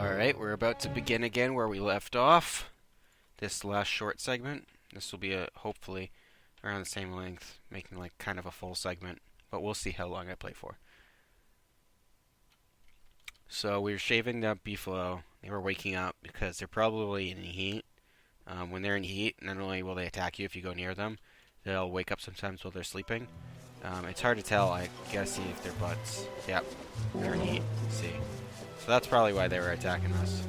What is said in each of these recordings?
Alright, we're about to begin again where we left off. This last short segment. This will be hopefully around the same length, making like kind of a full segment, but we'll see how long I play for. So we were shaving the beefalo. They were waking up because they're probably in heat. When they're in heat, not only will they attack you if you go near them, they'll wake up sometimes while they're sleeping. It's hard to tell. I gotta see if they're butts. Yep, they're in heat. See. So that's probably why they were attacking us.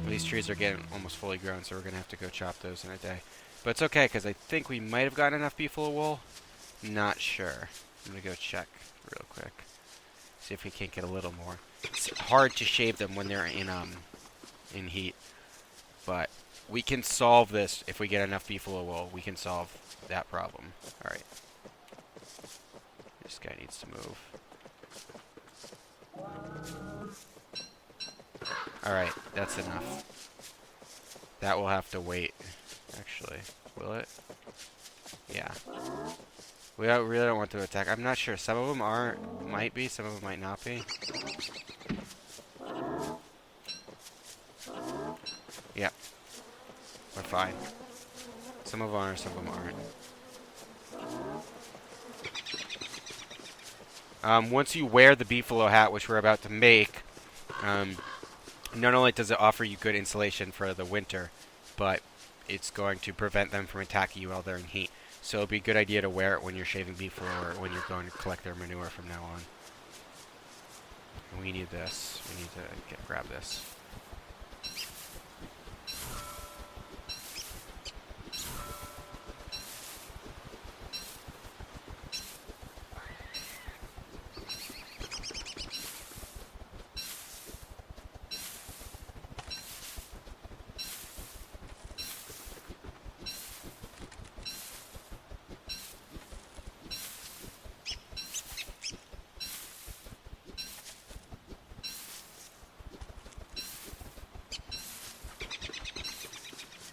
These trees are getting almost fully grown, so we're going to have to go chop those in a day. But it's okay, because I think we might have gotten enough beefalo wool. Not sure. I'm going to go check real quick. See if we can't get a little more. It's hard to shave them when they're in heat. But we can solve this if we get enough beefalo wool. We can solve that problem. Alright. This guy needs to move. Alright, that's enough. That will have to wait, actually. Will it? Yeah. We really don't want to attack. I'm not sure. Some of them might be, some of them might not be. Yep. We're fine. Some of them are, some of them aren't. Once you wear the beefalo hat, which we're about to make, not only does it offer you good insulation for the winter, but it's going to prevent them from attacking you while they're in heat. So it'll be a good idea to wear it when you're shaving beefalo or when you're going to collect their manure from now on. And we need this. We need to grab this.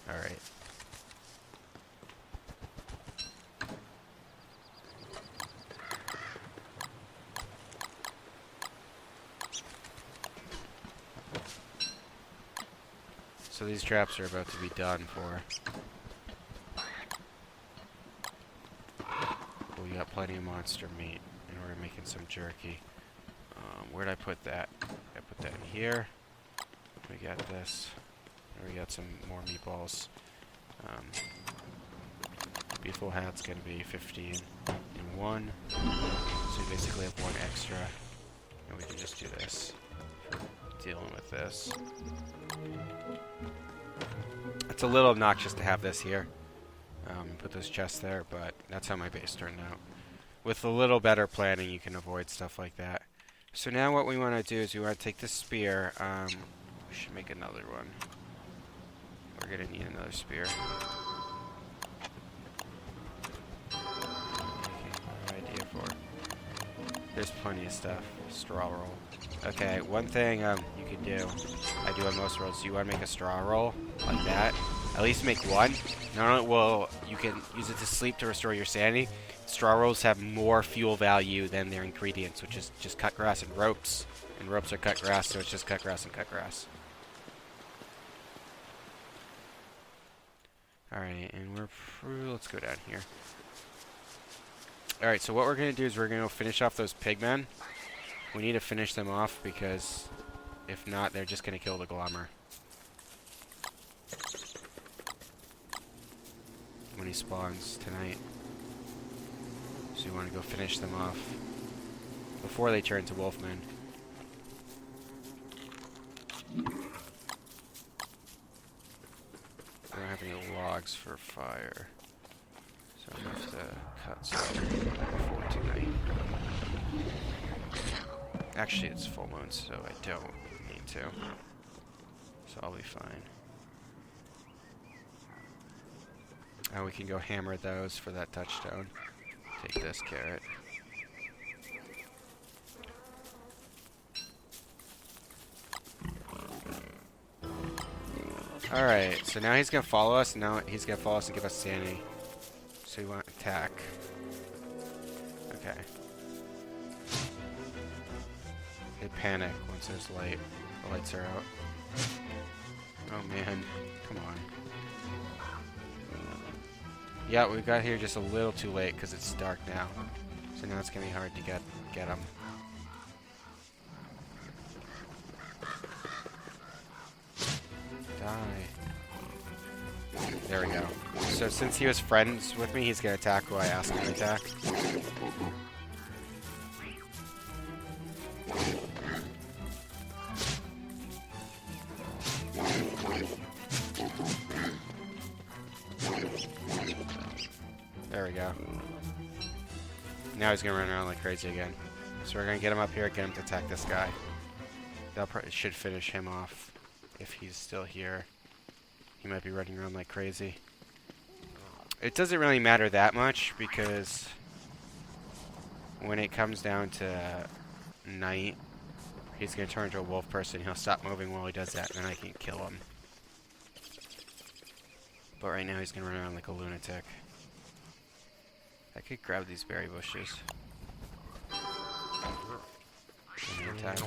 Alright. So these traps are about to be done for. We got plenty of monster meat, and we're making some jerky. Where'd I put that? I put that in here. We got this. And we got some more meatballs. Beefalo hat's gonna be 15 in one. So we basically have one extra. And we can just do this for dealing with this. It's a little obnoxious to have this here. Put those chests there, but that's how my base turned out. With a little better planning, you can avoid stuff like that. So now what we want to do is we want to take this spear. We should make another one. We're going to need another spear. Okay, idea for it. There's plenty of stuff. Straw roll. Okay, one thing you can do, I do on most rolls, you want to make a straw roll like that. At least make one. Not only will you can use it to sleep to restore your sanity, straw rolls have more fuel value than their ingredients, which is just cut grass and ropes. And ropes are cut grass, so it's just cut grass and cut grass. Alright, and let's go down here. Alright, so what we're going to do is we're going to finish off those pigmen. We need to finish them off because if not, they're just going to kill the glommer when he spawns tonight. So we want to go finish them off before they turn to wolfmen. We don't have any logs for fire, so I'm going to have to cut some before tonight. Actually, it's full moon, so I don't need to. So I'll be fine. And we can go hammer those for that touchstone. Take this carrot. Alright, so now he's gonna follow us, and now he's gonna follow us and give us sanity. So we want attack. Okay. They panic once there's light. The lights are out. Oh man, come on. Yeah, we got here just a little too late because it's dark now. So now it's gonna be hard to get them. Die. There we go. So since he was friends with me, he's gonna attack who I ask him to attack. There we go. Now he's gonna run around like crazy again. So we're gonna get him up here, get him to attack this guy. That should finish him off if he's still here. He might be running around like crazy. It doesn't really matter that much because when it comes down to night, he's gonna turn into a wolf person. He'll stop moving while he does that, and then I can kill him. But right now he's gonna run around like a lunatic. I could grab these berry bushes. In the meantime.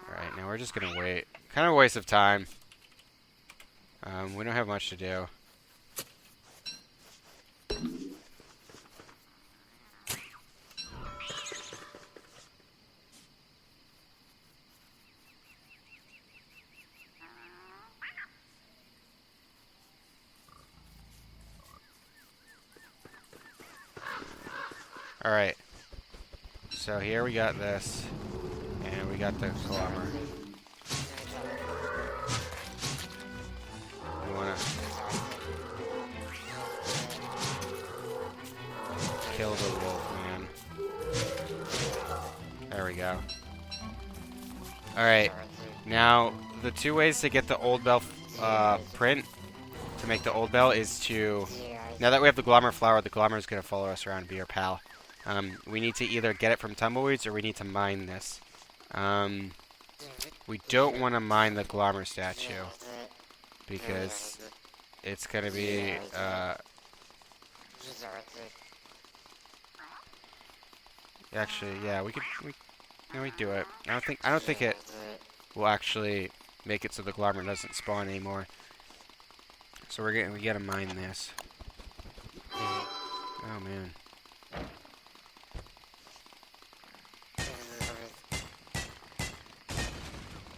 Alright, now we're just gonna wait. Kind of a waste of time. We don't have much to do. Alright, so here we got this, and we got the climber. We wanna kill the wolf, man. There we go. Alright, now the two ways to get the old bell print, to make the old bell, is to, now that we have the glommer flower, the glommer is going to follow us around and be our pal. We need to either get it from tumbleweeds or we need to mine this. We don't want to mine the glommer statue because it's going to be actually, yeah, we do it. I don't think it will actually make it so the glommer doesn't spawn anymore. So we gotta mine this. Oh man.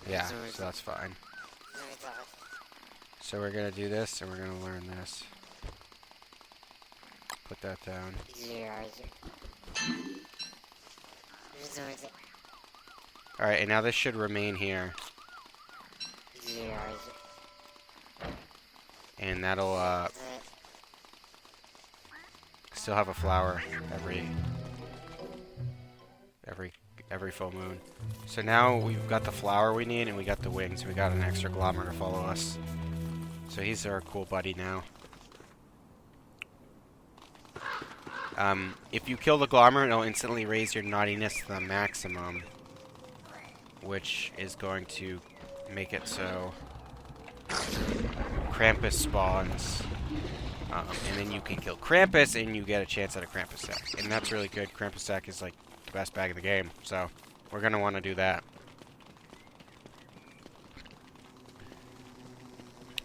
Yeah, so that's fine. So we're gonna do this, and we're gonna learn this. Put that down. Alright, and now this should remain here. And that'll, still have a flower every full moon. So now we've got the flower we need, and we got the wings. We got an extra glommer to follow us. So he's our cool buddy now. If you kill the glommer, it'll instantly raise your naughtiness to the maximum, which is going to make it so Krampus spawns. And then you can kill Krampus, and you get a chance at a Krampus sack. And that's really good. Krampus sack is like the best bag in the game, so we're going to want to do that.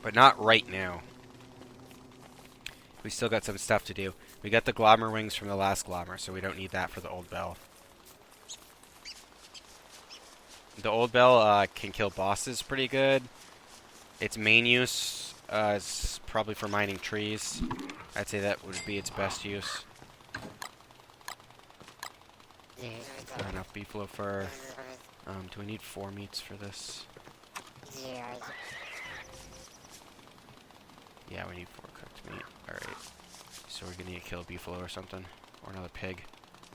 But not right now. We still got some stuff to do. We got the glommer wings from the last glommer, so we don't need that for the old bell. The old bell can kill bosses pretty good. Its main use is probably for mining trees. I'd say that would be its best use. Got enough beefalo fur. Do we need 4 meats for this? Yeah, we need 4 cooked meat. Alright. So we're gonna need to kill a beefalo or something. Or another pig.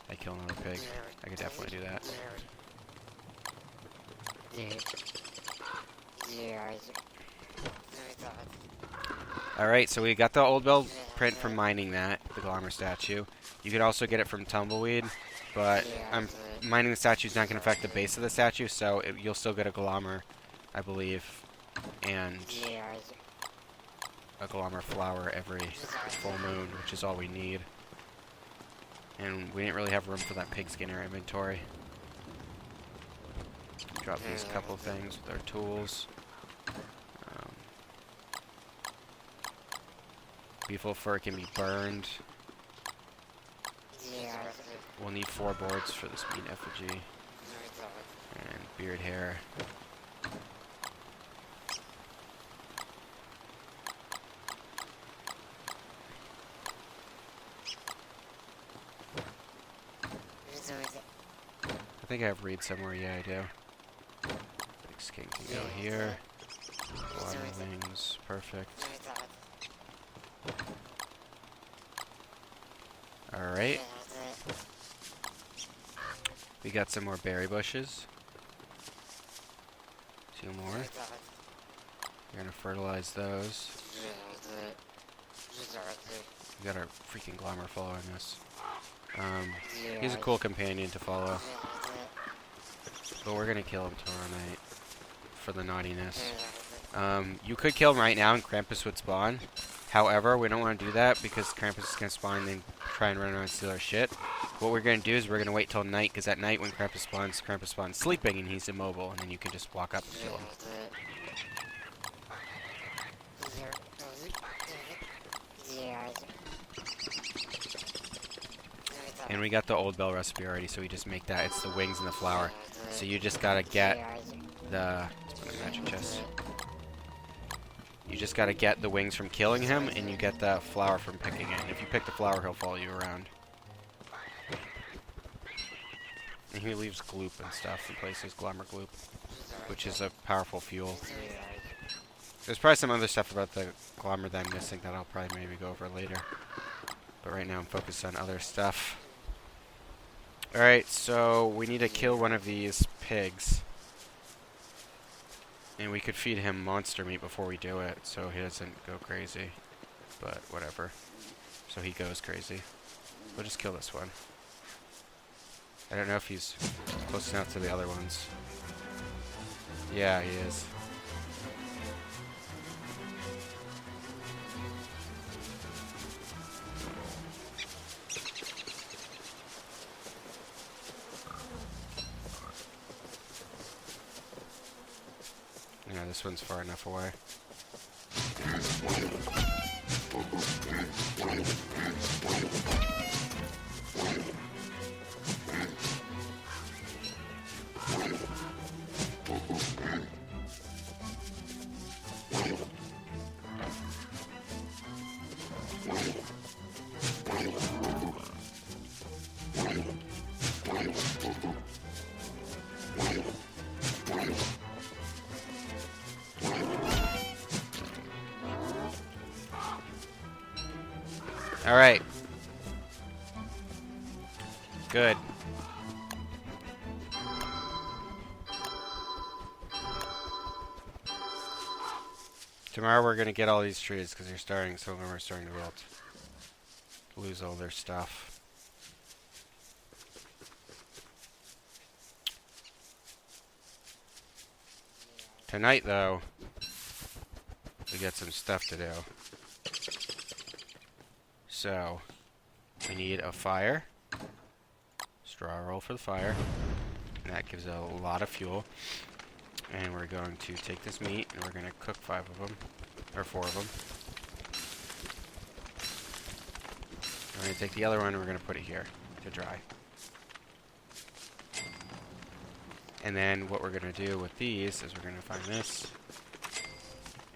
I kill another pig. I could definitely do that. Alright, so we got the old bell print from mining that, the glommer statue. You could also get it from tumbleweed, but mining the statue is not going to affect the base of the statue, so you'll still get a glommer, I believe. And a glamour flower every full moon, which is all we need. And we didn't really have room for that pigskin in our inventory. Drop these couple things with our tools. Beefle fur can be burned. We'll need 4 boards for this meat effigy. And beard hair. I think I have reed somewhere. Yeah, I do. Big skin can go here. Water wings. Perfect. Alright. We got some more berry bushes. 2 more. We're gonna fertilize those. We got our freaking glamour following us. He's a cool companion to follow. But we're gonna kill him tomorrow night for the naughtiness. You could kill him right now and Krampus would spawn. However, we don't want to do that because Krampus is going to spawn and then try and run around and steal our shit. What we're going to do is we're going to wait till night, because at night when Krampus spawns sleeping and he's immobile, and then you can just walk up and kill him. And we got the old bell recipe already, so we just make that. It's the wings and the flower. So you just got to get the... Let's put in a magic chest. You just gotta get the wings from killing him, and you get the flower from picking it. And if you pick the flower, he'll follow you around. And he leaves gloop and stuff in places, glamour gloop, which is a powerful fuel. There's probably some other stuff about the glamour that I'm missing that I'll probably maybe go over later. But right now I'm focused on other stuff. Alright, so we need to kill one of these pigs. And we could feed him monster meat before we do it, so he doesn't go crazy. But whatever. So he goes crazy. We'll just kill this one. I don't know if he's close enough to the other ones. Yeah, he is. Yeah, this one's far enough away. Alright. Good. Tomorrow we're going to get all these trees because they're starting, some of them are starting to wilt. Lose all their stuff. Tonight, though, we got some stuff to do. So, we need a fire. Straw roll for the fire. And that gives a lot of fuel. And we're going to take this meat and we're going to cook 5 of them. Or 4 of them. We're going to take the other one and we're going to put it here to dry. And then what we're going to do with these is we're going to find this.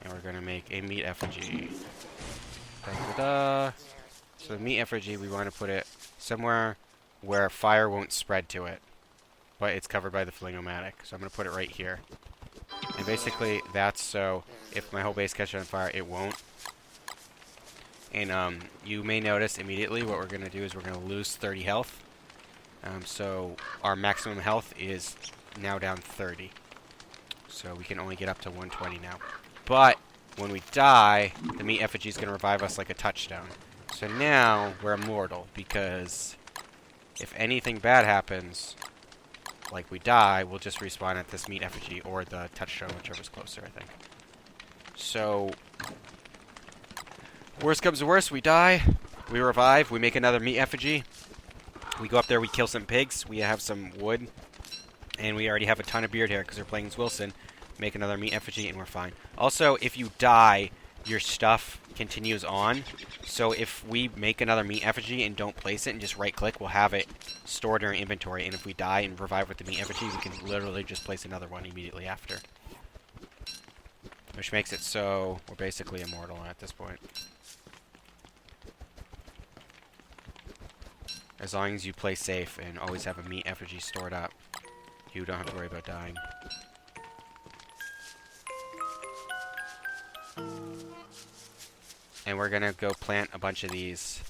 And we're going to make a meat effigy. Da-da-da. So the meat effigy, we want to put it somewhere where fire won't spread to it. But it's covered by the flingomatic. So I'm going to put it right here. And basically, that's so if my whole base catches on fire, it won't. And you may notice immediately what we're going to do is we're going to lose 30 health. So our maximum health is now down 30. So we can only get up to 120 now. But when we die, the meat effigy is going to revive us like a touchstone. So now we're immortal because if anything bad happens, like we die, we'll just respawn at this meat effigy or the touchstone, whichever's closer, I think. So Worst comes to worst, we die. We revive. We make another meat effigy. We go up there, we kill some pigs. We have some wood. And we already have a ton of beard hair because we're playing as Wilson. Make another meat effigy and we're fine. Also, if you die, your stuff continues on. So if we make another meat effigy and don't place it and just right click, we'll have it stored in our inventory. And if we die and revive with the meat effigy, we can literally just place another one immediately after. Which makes it so we're basically immortal at this point. As long as you play safe and always have a meat effigy stored up, you don't have to worry about dying. And we're gonna go plant a bunch of these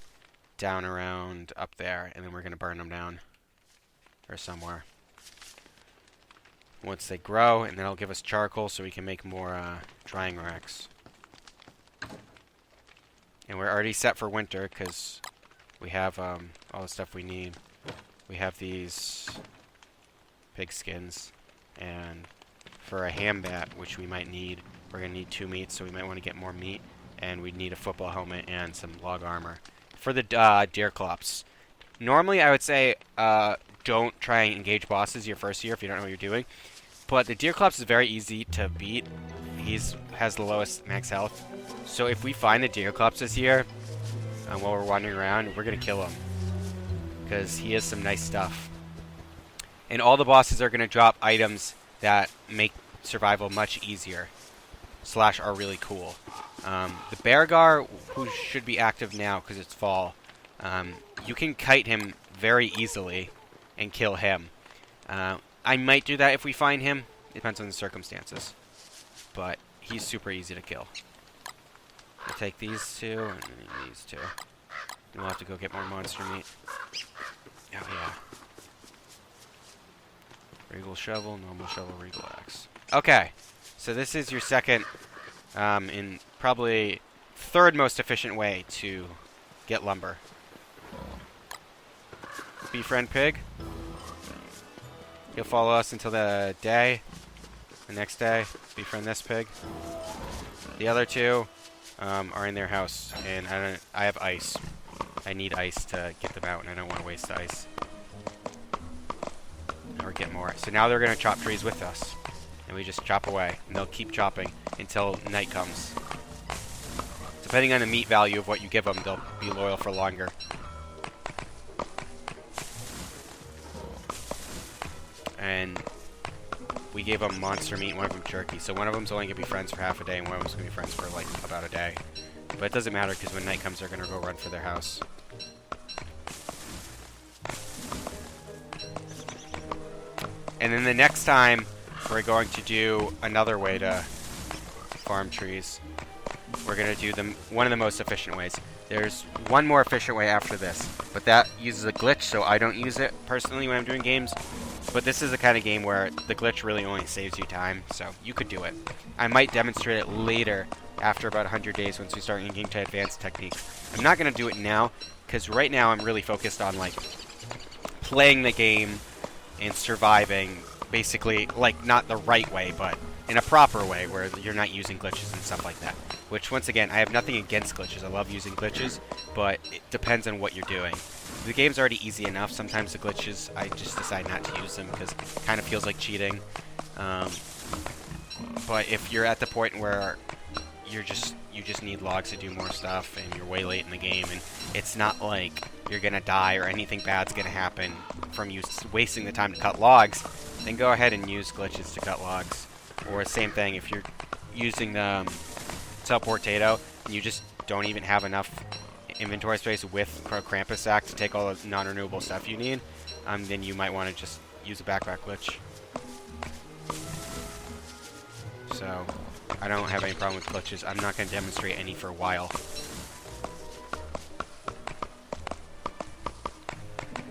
down around up there, and then we're gonna burn them down. Or somewhere. Once they grow, and then it'll give us charcoal so we can make more drying racks. And we're already set for winter, because we have all the stuff we need. We have these pig skins, and for a ham bat, which we might need, we're gonna need 2 meats, so we might want to get more meat. And we'd need a football helmet and some log armor. For the deer clops, normally I would say don't try and engage bosses your first year if you don't know what you're doing. But the deer clops is very easy to beat. Has the lowest max health. So if we find the deer clops this year, while we're wandering around, we're going to kill him. Because he has some nice stuff. And all the bosses are going to drop items that make survival much easier. / are really cool. The Beargar, who should be active now because it's fall, you can kite him very easily and kill him. I might do that if we find him. It depends on the circumstances. But he's super easy to kill. We'll take these 2 and these 2. And we'll have to go get more monster meat. Oh yeah. Regal shovel, normal shovel, regal axe. Okay. So this is your second, and probably 3rd most efficient way to get lumber. Befriend pig. He'll follow us until the day. The next day, befriend this pig. The other 2 are in their house, and I have ice. I need ice to get them out, and I don't want to waste the ice. Or get more. So now they're going to chop trees with us. And we just chop away, and they'll keep chopping until night comes. Depending on the meat value of what you give them, they'll be loyal for longer. And we gave them monster meat, one of them jerky. So one of them's only going to be friends for half a day, and one of them's going to be friends for like about a day. But it doesn't matter, because when night comes, they're going to go run for their house. And then the next time, we're going to do another way to farm trees. We're going to do one of the most efficient ways. There's one more efficient way after this, but that uses a glitch, so I don't use it personally when I'm doing games. But this is the kind of game where the glitch really only saves you time, so you could do it. I might demonstrate it later, after about 100 days, once we start getting to advanced techniques. I'm not going to do it now, because right now I'm really focused on like playing the game and surviving. Basically, like, not the right way, but in a proper way, where you're not using glitches and stuff like that. Which, once again, I have nothing against glitches. I love using glitches, but it depends on what you're doing. The game's already easy enough. Sometimes the glitches, I just decide not to use them, because it kind of feels like cheating. But if you're at the point where you just need logs to do more stuff, and you're way late in the game, and it's not like you're gonna die or anything bad's gonna happen from you wasting the time to cut logs, then go ahead and use glitches to cut logs. Or same thing, if you're using the teleportato and you just don't even have enough inventory space with Krampus sack to take all the non-renewable stuff you need, then you might want to just use a backpack glitch. So, I don't have any problem with glitches. I'm not going to demonstrate any for a while.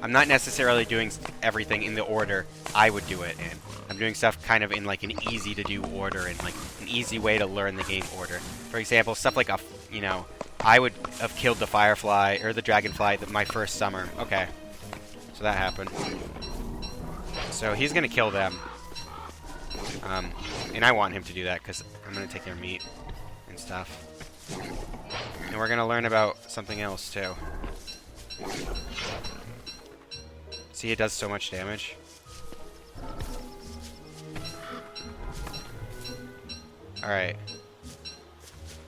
I'm not necessarily doing everything in the order I would do it in. I'm doing stuff kind of in like an easy to do order and like an easy way to learn the game order. For example, stuff like I would have killed the firefly or the dragonfly my first summer. Okay, so that happened. So he's gonna kill them, and I want him to do that because I'm gonna take their meat and stuff. And we're gonna learn about something else too. See, it does so much damage. Alright.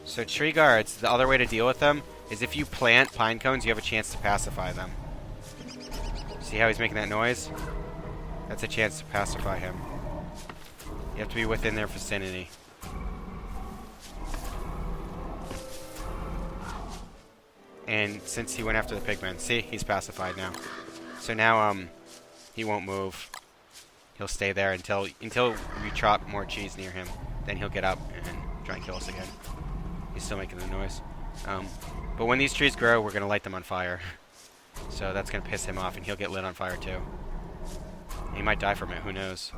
So tree guards, the other way to deal with them is if you plant pine cones, you have a chance to pacify them. See how he's making that noise? That's a chance to pacify him. You have to be within their vicinity. And since he went after the pigmen, see, he's pacified now. So now, he won't move. He'll stay there until we chop more trees near him. Then he'll get up and try and kill us again. He's still making the noise. But when these trees grow, we're gonna light them on fire. So that's gonna piss him off, and he'll get lit on fire too. He might die from it, who knows.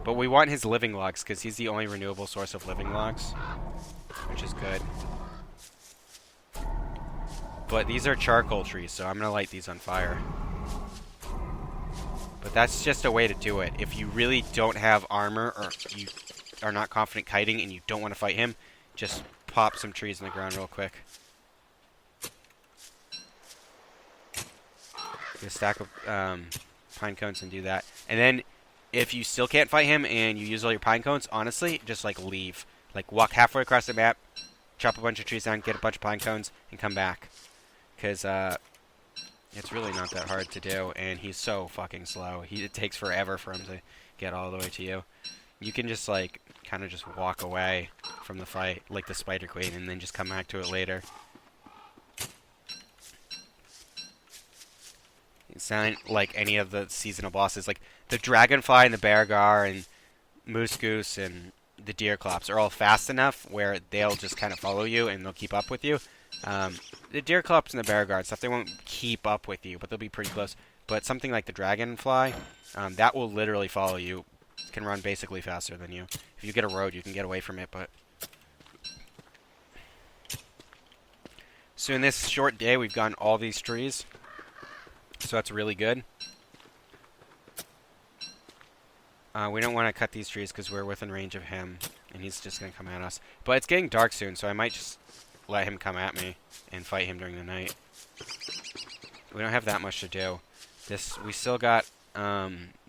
But we want his living logs, because he's the only renewable source of living logs. Which is good. But these are charcoal trees, so I'm gonna light these on fire. But that's just a way to do it. If you really don't have armor, or you are not confident kiting, and you don't want to fight him, just pop some trees in the ground real quick. Get a stack of pine cones and do that. And then, if you still can't fight him and you use all your pine cones, honestly, just like leave. Like walk halfway across the map, chop a bunch of trees down, get a bunch of pine cones, and come back. Because it's really not that hard to do, and he's so fucking slow. It takes forever for him to get all the way to you. You can just like kind of just walk away from the fight, like the Spider Queen, and then just come back to it later. It's not like any of the seasonal bosses. Like the Dragonfly and the Beargar and Moose Goose and the Deerclops are all fast enough where they'll just kind of follow you and they'll keep up with you. The Deerclops and the Beargar and stuff, they won't keep up with you, but they'll be pretty close. But something like the Dragonfly, that will literally follow you. It can run basically faster than you. If you get a road, you can get away from it, but... So in this short day, we've gotten all these trees. So that's really good. We don't want to cut these trees because we're within range of him, and he's just going to come at us. But it's getting dark soon, so I might just let him come at me and fight him during the night. We don't have that much to do. We still got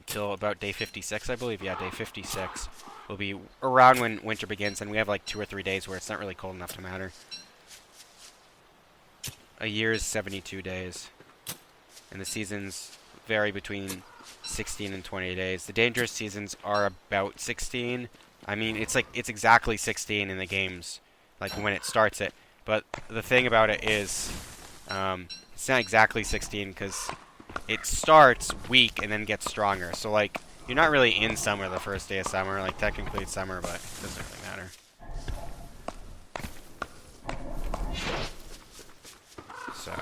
till about day 56, I believe. Yeah, day 56 will be around when winter begins, and we have like 2 or 3 days where it's not really cold enough to matter. A year is 72 days. And the seasons vary between 16 and 20 days. The dangerous seasons are about 16. I mean, it's exactly 16 in the games, like when it starts it. But the thing about it is, it's not exactly 16 because it starts weak and then gets stronger. So like, you're not really in summer the first day of summer. Like technically it's summer, but it doesn't really matter. So.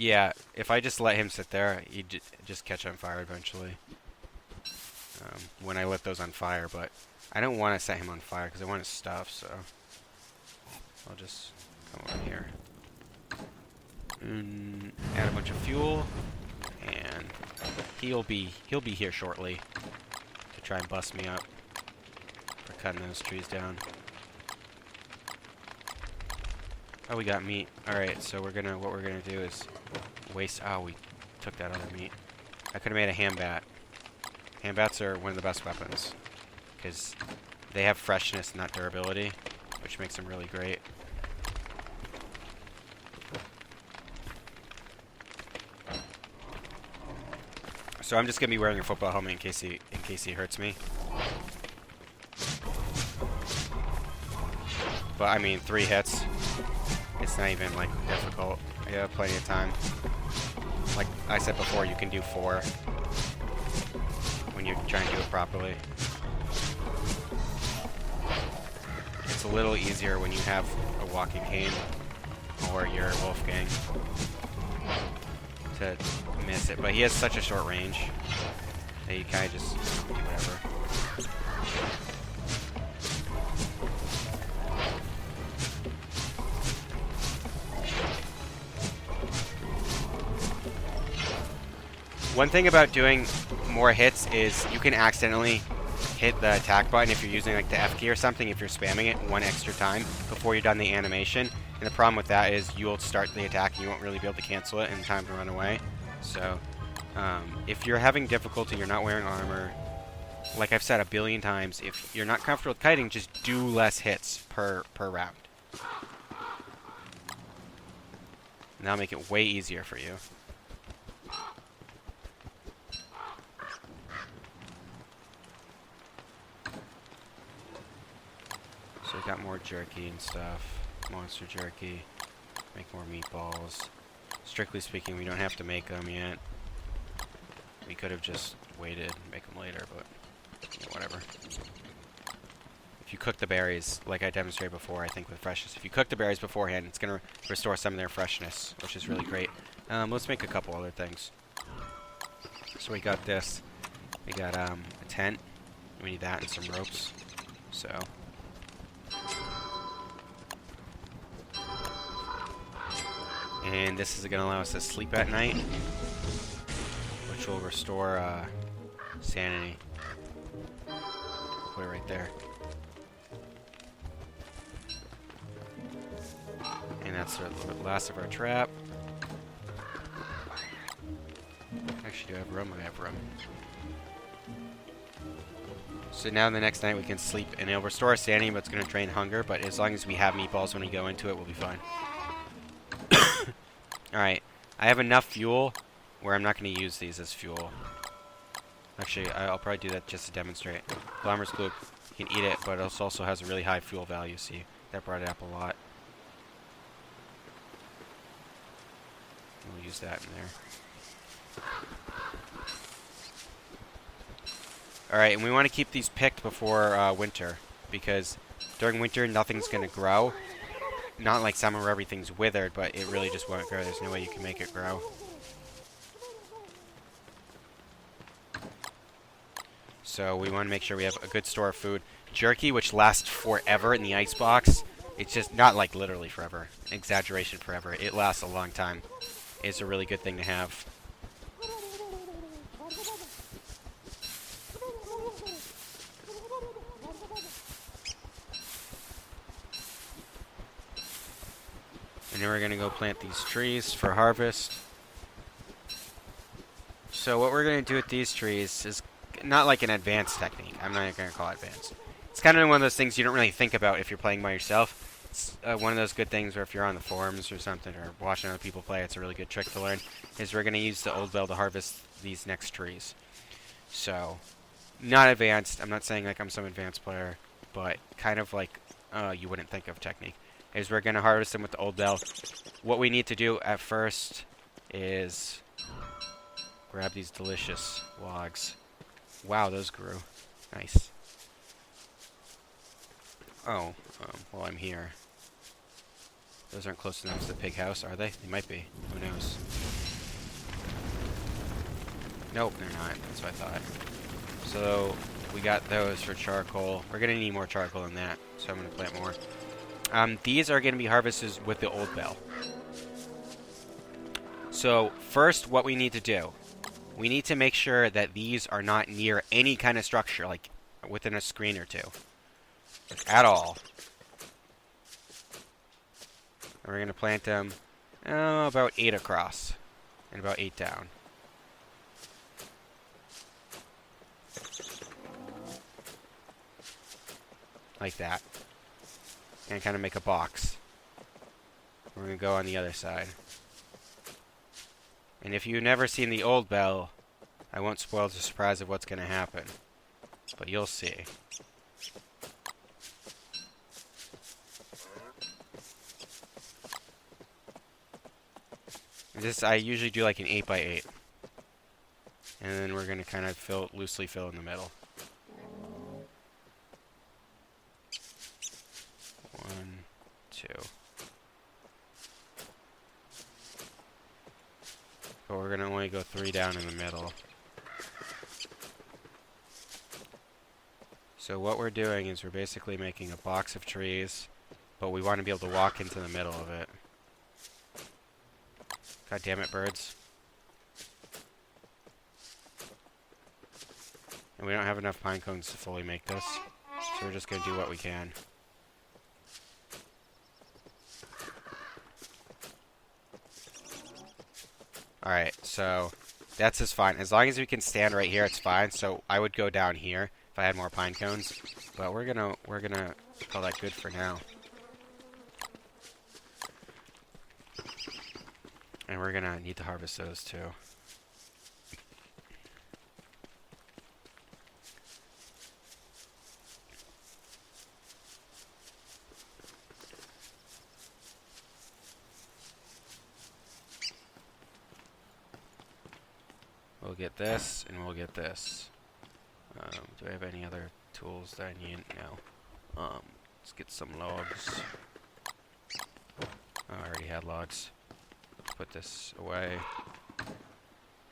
Yeah, if I just let him sit there, he'd just catch on fire eventually. When I lit those on fire, but I don't want to set him on fire because I want his stuff, so I'll just come over here and add a bunch of fuel, and he'll be here shortly to try and bust me up for cutting those trees down. Oh, we got meat. Alright, so what we're gonna do is waste... Oh, we took that other meat. I could have made a ham bat. Ham bats are one of the best weapons, because they have freshness, not durability, which makes them really great. So I'm just gonna be wearing a football helmet in case he hurts me. But I mean, 3 hits. It's not even, like, difficult. You have plenty of time. Like I said before, you can do 4 when you try and do it properly. It's a little easier when you have a walking cane or your Wolfgang to miss it. But he has such a short range that you kind of just do whatever. One thing about doing more hits is you can accidentally hit the attack button if you're using like the F key or something, if you're spamming it one extra time before you're done the animation. And the problem with that is you'll start the attack and you won't really be able to cancel it in time to run away. So if you're having difficulty, you're not wearing armor, like I've said a billion times, if you're not comfortable with kiting, just do less hits per round. And that'll make it way easier for you. So we got more jerky and stuff. Monster jerky. Make more meatballs. Strictly speaking, we don't have to make them yet. We could have just waited and make them later, but you know, whatever. If you cook the berries, like I demonstrated before, I think with freshness, if you cook the berries beforehand, it's going to restore some of their freshness, which is really great. Let's make a couple other things. So we got this. We got a tent. We need that and some ropes. So. And this is going to allow us to sleep at night, which will restore sanity. Put it right there. And that's the last of our trap. Actually, do I have room? I have room. So now the next night we can sleep, and it'll restore our sanity, but it's going to drain hunger. But as long as we have meatballs when we go into it, we'll be fine. Alright, I have enough fuel where I'm not going to use these as fuel. Actually, I'll probably do that just to demonstrate. Blommer's Gloop, you can eat it, but it also has a really high fuel value. See, that brought it up a lot. We'll use that in there. Alright, and we want to keep these picked before winter, because during winter nothing's going to grow. Not like summer where everything's withered, but it really just won't grow. There's no way you can make it grow. So we want to make sure we have a good store of food. Jerky, which lasts forever in the icebox. It's just not like literally forever. Exaggeration forever. It lasts a long time. It's a really good thing to have. And then we're going to go plant these trees for harvest. So what we're going to do with these trees is not like an advanced technique. I'm not going to call it advanced. It's kind of one of those things you don't really think about if you're playing by yourself. It's one of those good things where if you're on the forums or something, or watching other people play, it's a really good trick to learn, is we're going to use the old bell to harvest these next trees. So, not advanced. I'm not saying like I'm some advanced player, but kind of like you wouldn't think of technique. Is we're going to harvest them with the old bell. What we need to do at first is grab these delicious logs. Wow, those grew. Nice. Oh, well, I'm here. Those aren't close enough to the pig house, are they? They might be. Who knows? Nope, they're not. That's what I thought. So, we got those for charcoal. We're going to need more charcoal than that, so I'm going to plant more. These are going to be harvested with the old bell. So, first, what we need to do, we need to make sure that these are not near any kind of structure, like within a screen or two. At all. And we're going to plant them about 8 across and about 8 down. Like that. And kind of make a box. We're going to go on the other side. And if you've never seen the old bell, I won't spoil the surprise of what's going to happen. But you'll see. This, I usually do like an 8x8. And then we're going to kind of loosely fill in the middle. 1, 2. But we're going to only go 3 down in the middle. So what we're doing is we're basically making a box of trees, but we want to be able to walk into the middle of it. God damn it, birds. And we don't have enough pine cones to fully make this. So we're just going to do what we can. Alright, so that's just fine. As long as we can stand right here, it's fine. So I would go down here if I had more pine cones. But we're gonna call that good for now. And we're gonna need to harvest those too. We'll get this, and we'll get this. Do I have any other tools that I need? No. Let's get some logs. Oh, I already had logs. Let's put this away. I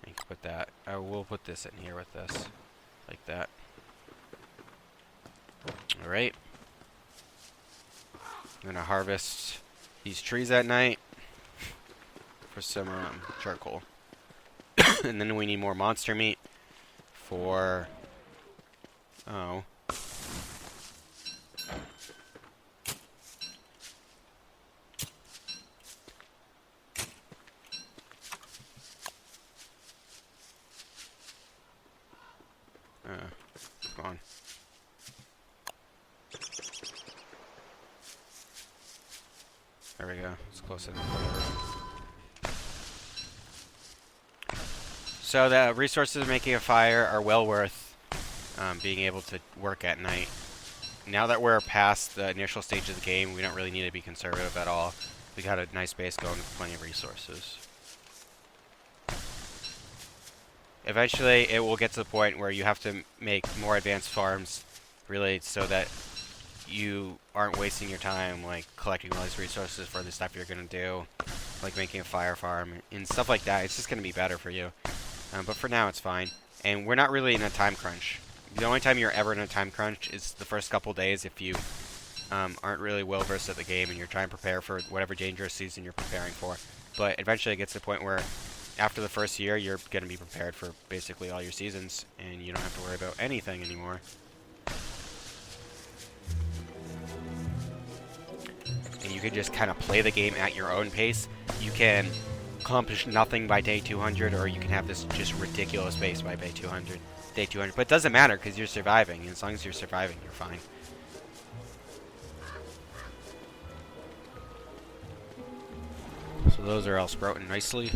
can put that. I will put this in here with this. Like that. Alright. I'm gonna harvest these trees at night for some charcoal. And then we need more monster meat for... Oh. Come on. There we go. It's close enough. So the resources of making a fire are well worth being able to work at night. Now that we're past the initial stage of the game, we don't really need to be conservative at all. We got a nice base going with plenty of resources. Eventually, it will get to the point where you have to make more advanced farms, really, so that you aren't wasting your time, like, collecting all these resources for the stuff you're going to do, like making a fire farm, and stuff like that. It's just going to be better for you. But for now, it's fine. And we're not really in a time crunch. The only time you're ever in a time crunch is the first couple days if you aren't really well-versed at the game and you're trying to prepare for whatever dangerous season you're preparing for. But eventually it gets to the point where after the first year, you're going to be prepared for basically all your seasons, and you don't have to worry about anything anymore. And you can just kind of play the game at your own pace. You can accomplish nothing by day 200, or you can have this just ridiculous base by day 200. But it doesn't matter because you're surviving, and as long as you're surviving, you're fine. So those are all sprouting nicely.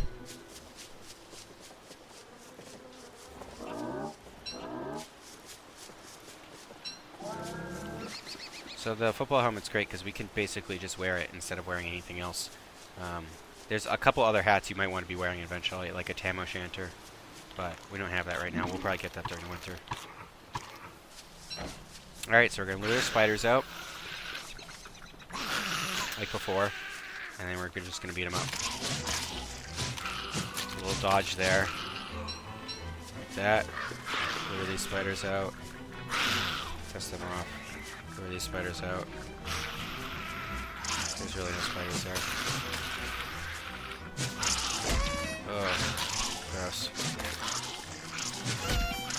So the football helmet's great because we can basically just wear it instead of wearing anything else. There's a couple other hats you might want to be wearing eventually, like a tam o' shanter, but we don't have that right now. We'll probably get that during winter. Alright, so we're going to lure the spiders out, like before, and then we're just going to beat them up. A little dodge there, like that. Lure these spiders out, test them off. Lure these spiders out. There's really no spiders there. Oh, gross.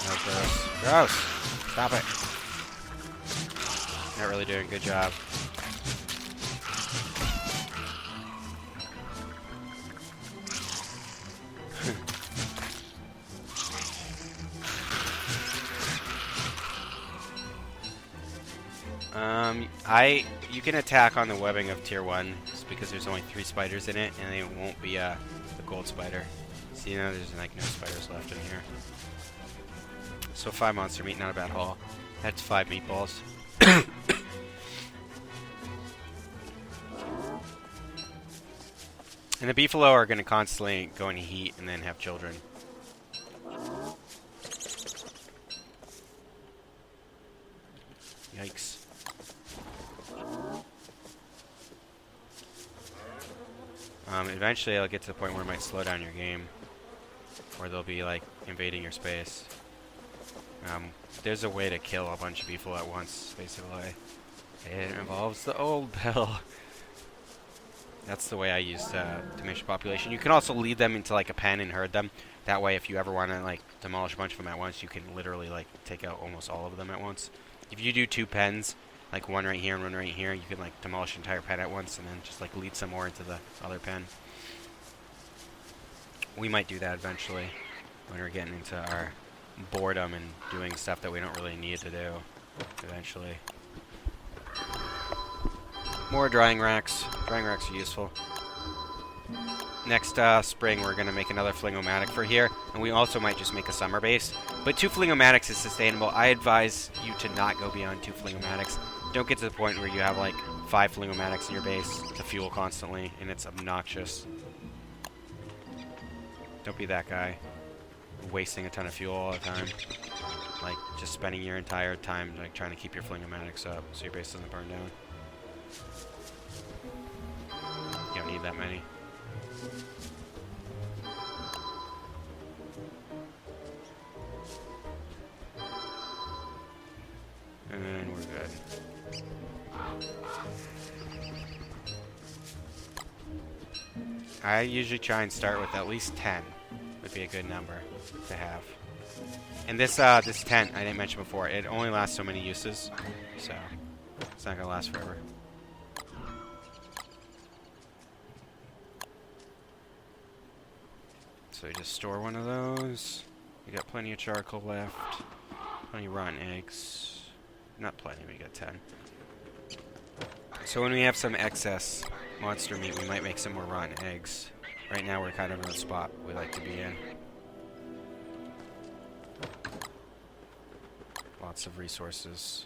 Oh, gross. Gross! Stop it. Not really doing a good job. You can attack on the webbing of tier 1 just because there's only 3 spiders in it, and it won't be the gold spider. See, now there's like no spiders left in here. So 5 monster meat, not a bad haul. That's 5 meatballs. And the beefalo are going to constantly go into heat and then have children. Yikes. Eventually it'll get to the point where it might slow down your game, or they'll be like invading your space. There's a way to kill a bunch of people at once, basically. It involves the old pill. That's the way I use to diminish the population. You can also lead them into like a pen and herd them. That way, if you ever want to like demolish a bunch of them at once, you can literally like take out almost all of them at once. If you do 2 pens, like one right here and one right here, you can like demolish an entire pen at once and then just like lead some more into the other pen. We might do that eventually when we're getting into our boredom and doing stuff that we don't really need to do eventually. More drying racks. Drying racks are useful. Next spring, we're going to make another flingomatic for here, and we also might just make a summer base. But 2 flingomatics is sustainable. I advise you to not go beyond 2 flingomatics. Don't get to the point where you have like 5 flingomatics in your base to fuel constantly, and it's obnoxious. Don't be that guy. Wasting a ton of fuel all the time. Like, just spending your entire time like trying to keep your flingomatics up so your base doesn't burn down. You don't need that many. And we're good. I usually try and start with at least 10. Would be a good number to have. And this tent, I didn't mention before, it only lasts so many uses, so it's not gonna last forever. So we just store one of those. We got plenty of charcoal left. Plenty of rotten eggs. Not plenty, we got 10. So when we have some excess monster meat, we might make some more rotten eggs. Right now we're kind of in a spot we like to be in. Lots of resources.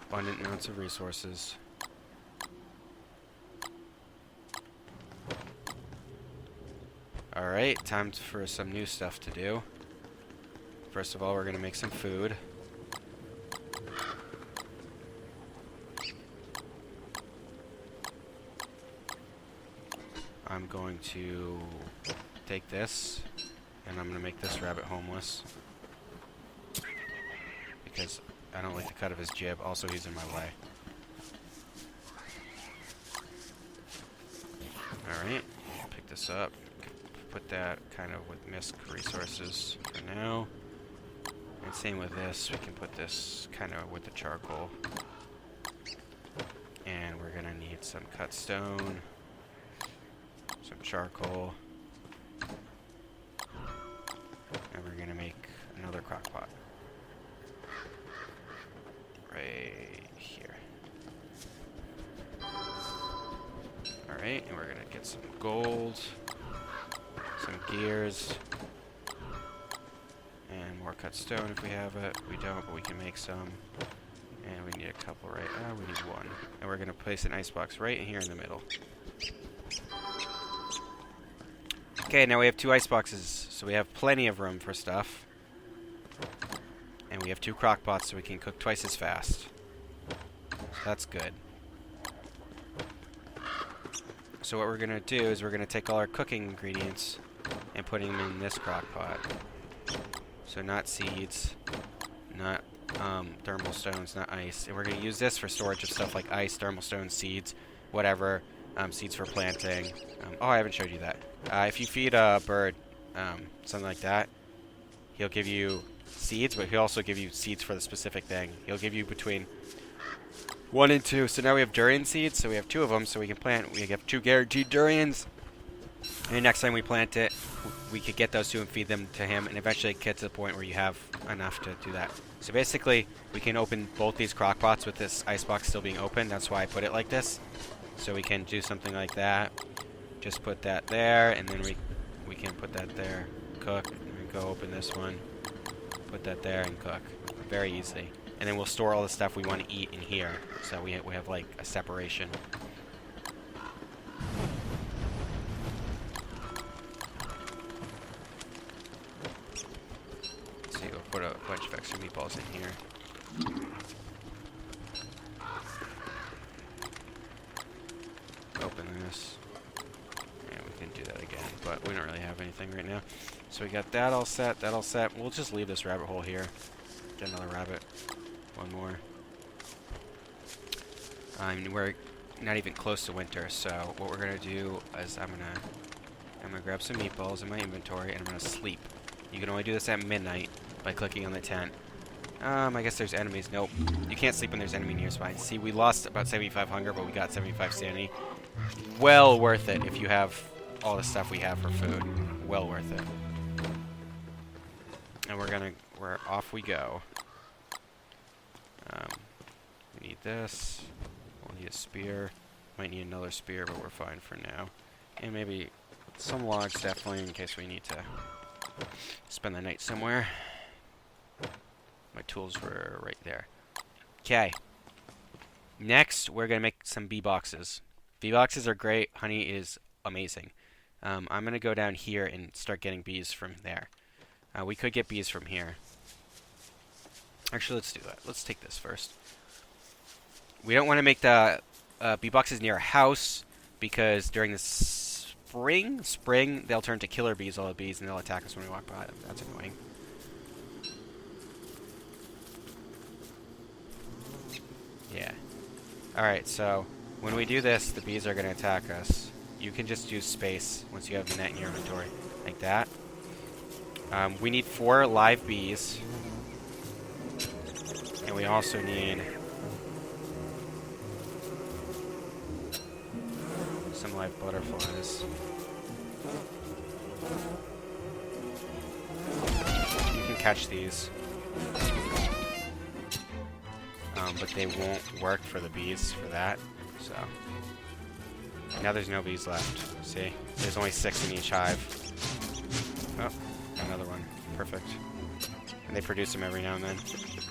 Abundant amounts of resources. Alright, time for some new stuff to do. First of all, we're going to make some food. I'm going to take this, and I'm going to make this rabbit homeless. Because I don't like the cut of his jib. Also, he's in my way. Alright, pick this up. Put that kind of with misc resources for now. And same with this. We can put this kind of with the charcoal. And we're going to need some cut stone. Some charcoal. And we're going to make another crock pot. Right here. Alright, and we're going to get some gold. Some gears. And more cut stone if we have it. We don't, but we can make some. And we need a couple right... we need one. And we're going to place an icebox right here in the middle. Okay, now we have 2 iceboxes, so we have plenty of room for stuff. And we have 2 crock pots, so we can cook twice as fast. So that's good. So what we're going to do is we're going to take all our cooking ingredients and put them in this crock pot. So not seeds, not thermal stones, not ice. And we're going to use this for storage of stuff like ice, thermal stones, seeds, whatever. Seeds for planting. Oh, I haven't showed you that. If you feed a bird something like that, he'll give you seeds, but he'll also give you seeds for the specific thing. He'll give you between 1 and 2. So now we have durian seeds, so we have 2 of them, so we can plant. We have 2 guaranteed durians. And next time we plant it, we could get those 2 and feed them to him, and eventually get to the point where you have enough to do that. So basically, we can open both these crock pots with this icebox still being open. That's why I put it like this. So we can do something like that. Just put that there, and then we can put that there, cook, and then go open this one, put that there, and cook. Very easy. And then we'll store all the stuff we want to eat in here. So we have like a separation. Let's see, we'll put a bunch of extra meatballs in here. Open this. And we can do that again, but we don't really have anything right now. So we got that all set, that all set. We'll just leave this rabbit hole here. Get another rabbit. One more. not even close to winter. So what we're gonna do is I'm gonna grab some meatballs in my inventory and I'm gonna sleep. You can only do this at midnight by clicking on the tent. I guess there's enemies. Nope. You can't sleep when there's enemy nearby. See, we lost about 75 hunger, but we got 75 sanity. Well worth it if you have all the stuff we have for food. Well worth it. And we're off we go. We need this. We'll need a spear. Might need another spear, but we're fine for now. And maybe some logs, definitely, in case we need to spend the night somewhere. My tools were right there. Okay. Next, we're going to make some bee boxes. Bee boxes are great. Honey is amazing. I'm going to go down here and start getting bees from there. We could get bees from here. Actually, let's do that. Let's take this first. We don't want to make the bee boxes near a house because during the spring, they'll turn to killer bees, all the bees, and they'll attack us when we walk by them. That's annoying. Yeah. Alright, so when we do this, the bees are going to attack us. You can just use space once you have the net in your inventory. Like that. We need 4 live bees. And we also need some live butterflies. You can catch these. But they won't work for the bees for that. So now there's no bees left. See? There's only 6 in each hive. Oh, another one. Perfect. And they produce them every now and then.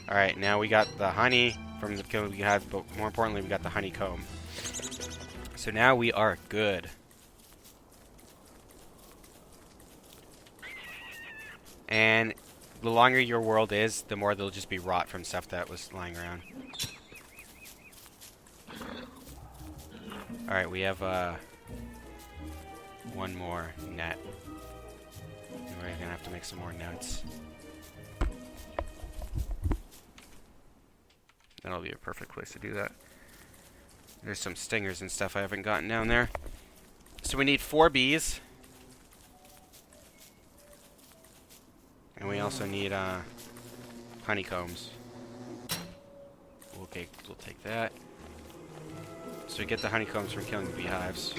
Alright, now we got the honey from the kill we have, but more importantly, we got the honeycomb. So now we are good. And the longer your world is, the more there'll just be rot from stuff that was lying around. Alright, we have one more net. We're gonna have to make some more nets. That'll be a perfect place to do that. There's some stingers and stuff I haven't gotten down there. So we need 4 bees. And we also need honeycombs. We'll take that. So we get the honeycombs from killing the beehives.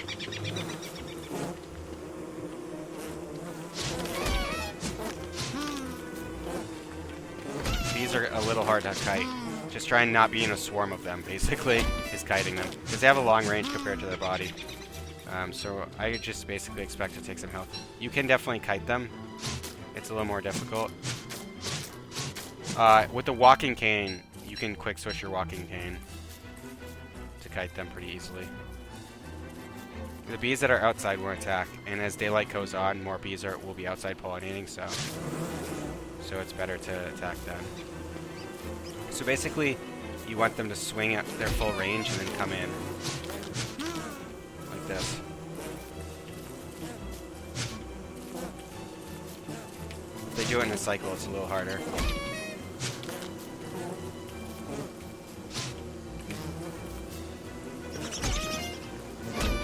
Bees are a little hard to kite. Just try and not be in a swarm of them, basically, is kiting them. Because they have a long range compared to their body. So I just basically expect to take some health. You can definitely kite them. It's a little more difficult. With the walking cane, you can quick switch your walking cane to kite them pretty easily. The bees that are outside won't attack, and as daylight goes on, more bees will be outside pollinating, so it's better to attack them. So basically, you want them to swing at their full range and then come in. Like this. If they do it in a cycle, it's a little harder.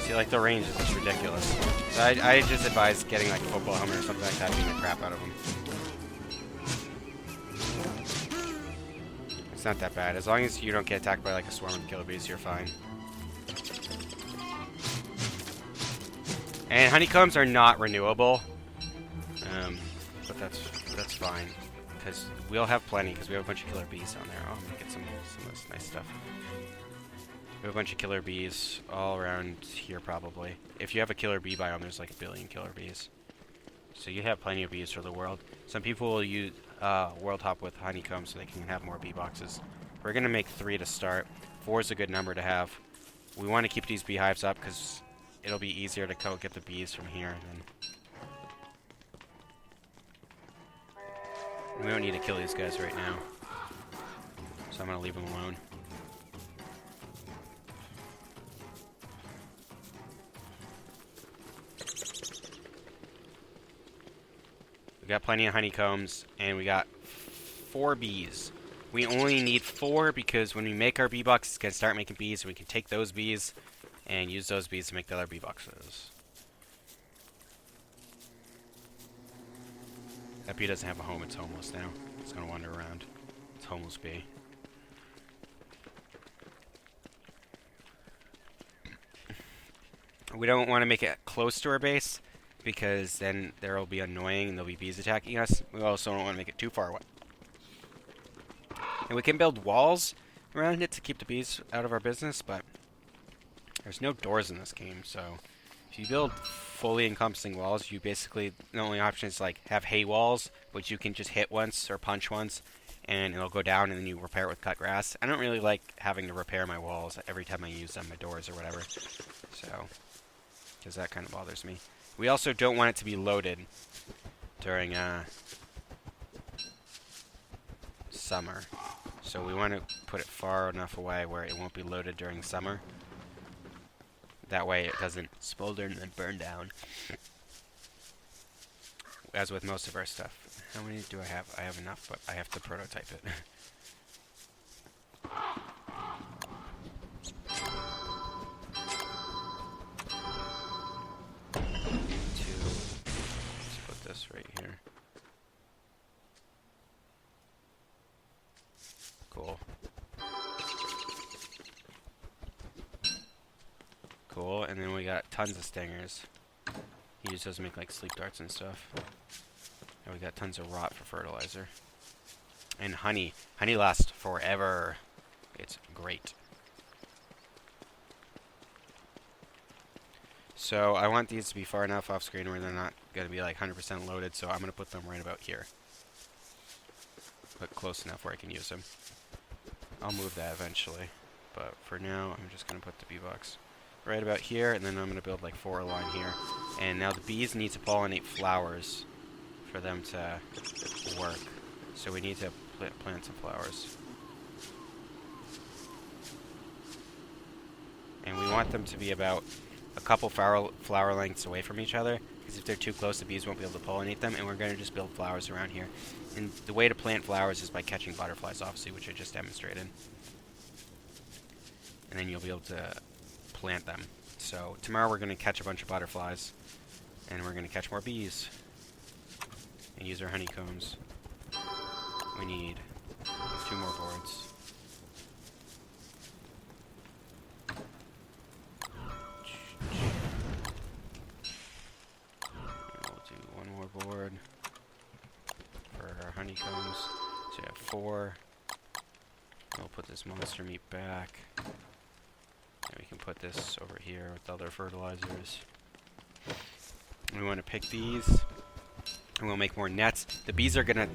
See, like, the range is just ridiculous. So I just advise getting, like, a football helmet or something like that, beating the crap out of them. It's not that bad. As long as you don't get attacked by, like, a swarm of killer bees, you're fine. And honeycombs are not renewable. But that's fine. Because we'll have plenty, because we have a bunch of killer bees down there. Oh, I'm gonna get some of this nice stuff. We have a bunch of killer bees all around here, probably. If you have a killer bee biome, there's like 1 billion killer bees. So you have plenty of bees for the world. Some people will use world hop with honeycomb so they can have more bee boxes. We're going to make 3 to start. 4 is a good number to have. We want to keep these beehives up because it'll be easier to go get the bees from here. We don't need to kill these guys right now. So I'm going to leave them alone. We got plenty of honeycombs, and we got 4 bees. We only need 4 because when we make our bee box, it's going to start making bees, and we can take those bees and use those bees to make the other bee boxes. That bee doesn't have a home, it's homeless now. It's gonna wander around. It's homeless bee. We don't want to make it close to our base, because then there will be annoying and there'll be bees attacking us. We also don't want to make it too far away. And we can build walls around it to keep the bees out of our business, but there's no doors in this game, so if you build fully encompassing walls, you basically, the only option is like have hay walls, which you can just hit once or punch once, and it'll go down, and then you repair it with cut grass. I don't really like having to repair my walls every time I use them, my doors or whatever, so, because that kind of bothers me. We also don't want it to be loaded during summer, so we want to put it far enough away where it won't be loaded during summer. That way it doesn't smolder and then burn down. As with most of our stuff. How many do I have? I have enough, but I have to prototype it. Let's put this right here. Cool. Cool, and then we got tons of stingers. He uses those to make like sleep darts and stuff. And we got tons of rot for fertilizer. And honey. Honey lasts forever. It's great. So I want these to be far enough off screen where they're not going to be like 100% loaded, so I'm going to put them right about here. But close enough where I can use them. I'll move that eventually. But for now, I'm just going to put the bee box right about here, and then I'm going to build like 4 along here. And now the bees need to pollinate flowers for them to work. So we need to plant some flowers. And we want them to be about a couple flower lengths away from each other, because if they're too close, the bees won't be able to pollinate them, and we're going to just build flowers around here. And the way to plant flowers is by catching butterflies, obviously, which I just demonstrated. And then you'll be able to plant them. So tomorrow we're going to catch a bunch of butterflies, and we're going to catch more bees and use our honeycombs. We need 2 more boards. We'll do 1 more board for our honeycombs. So we have 4. We'll put this monster meat back. And we can put this over here with other fertilizers. We want to pick these. And we'll make more nets. The bees are going to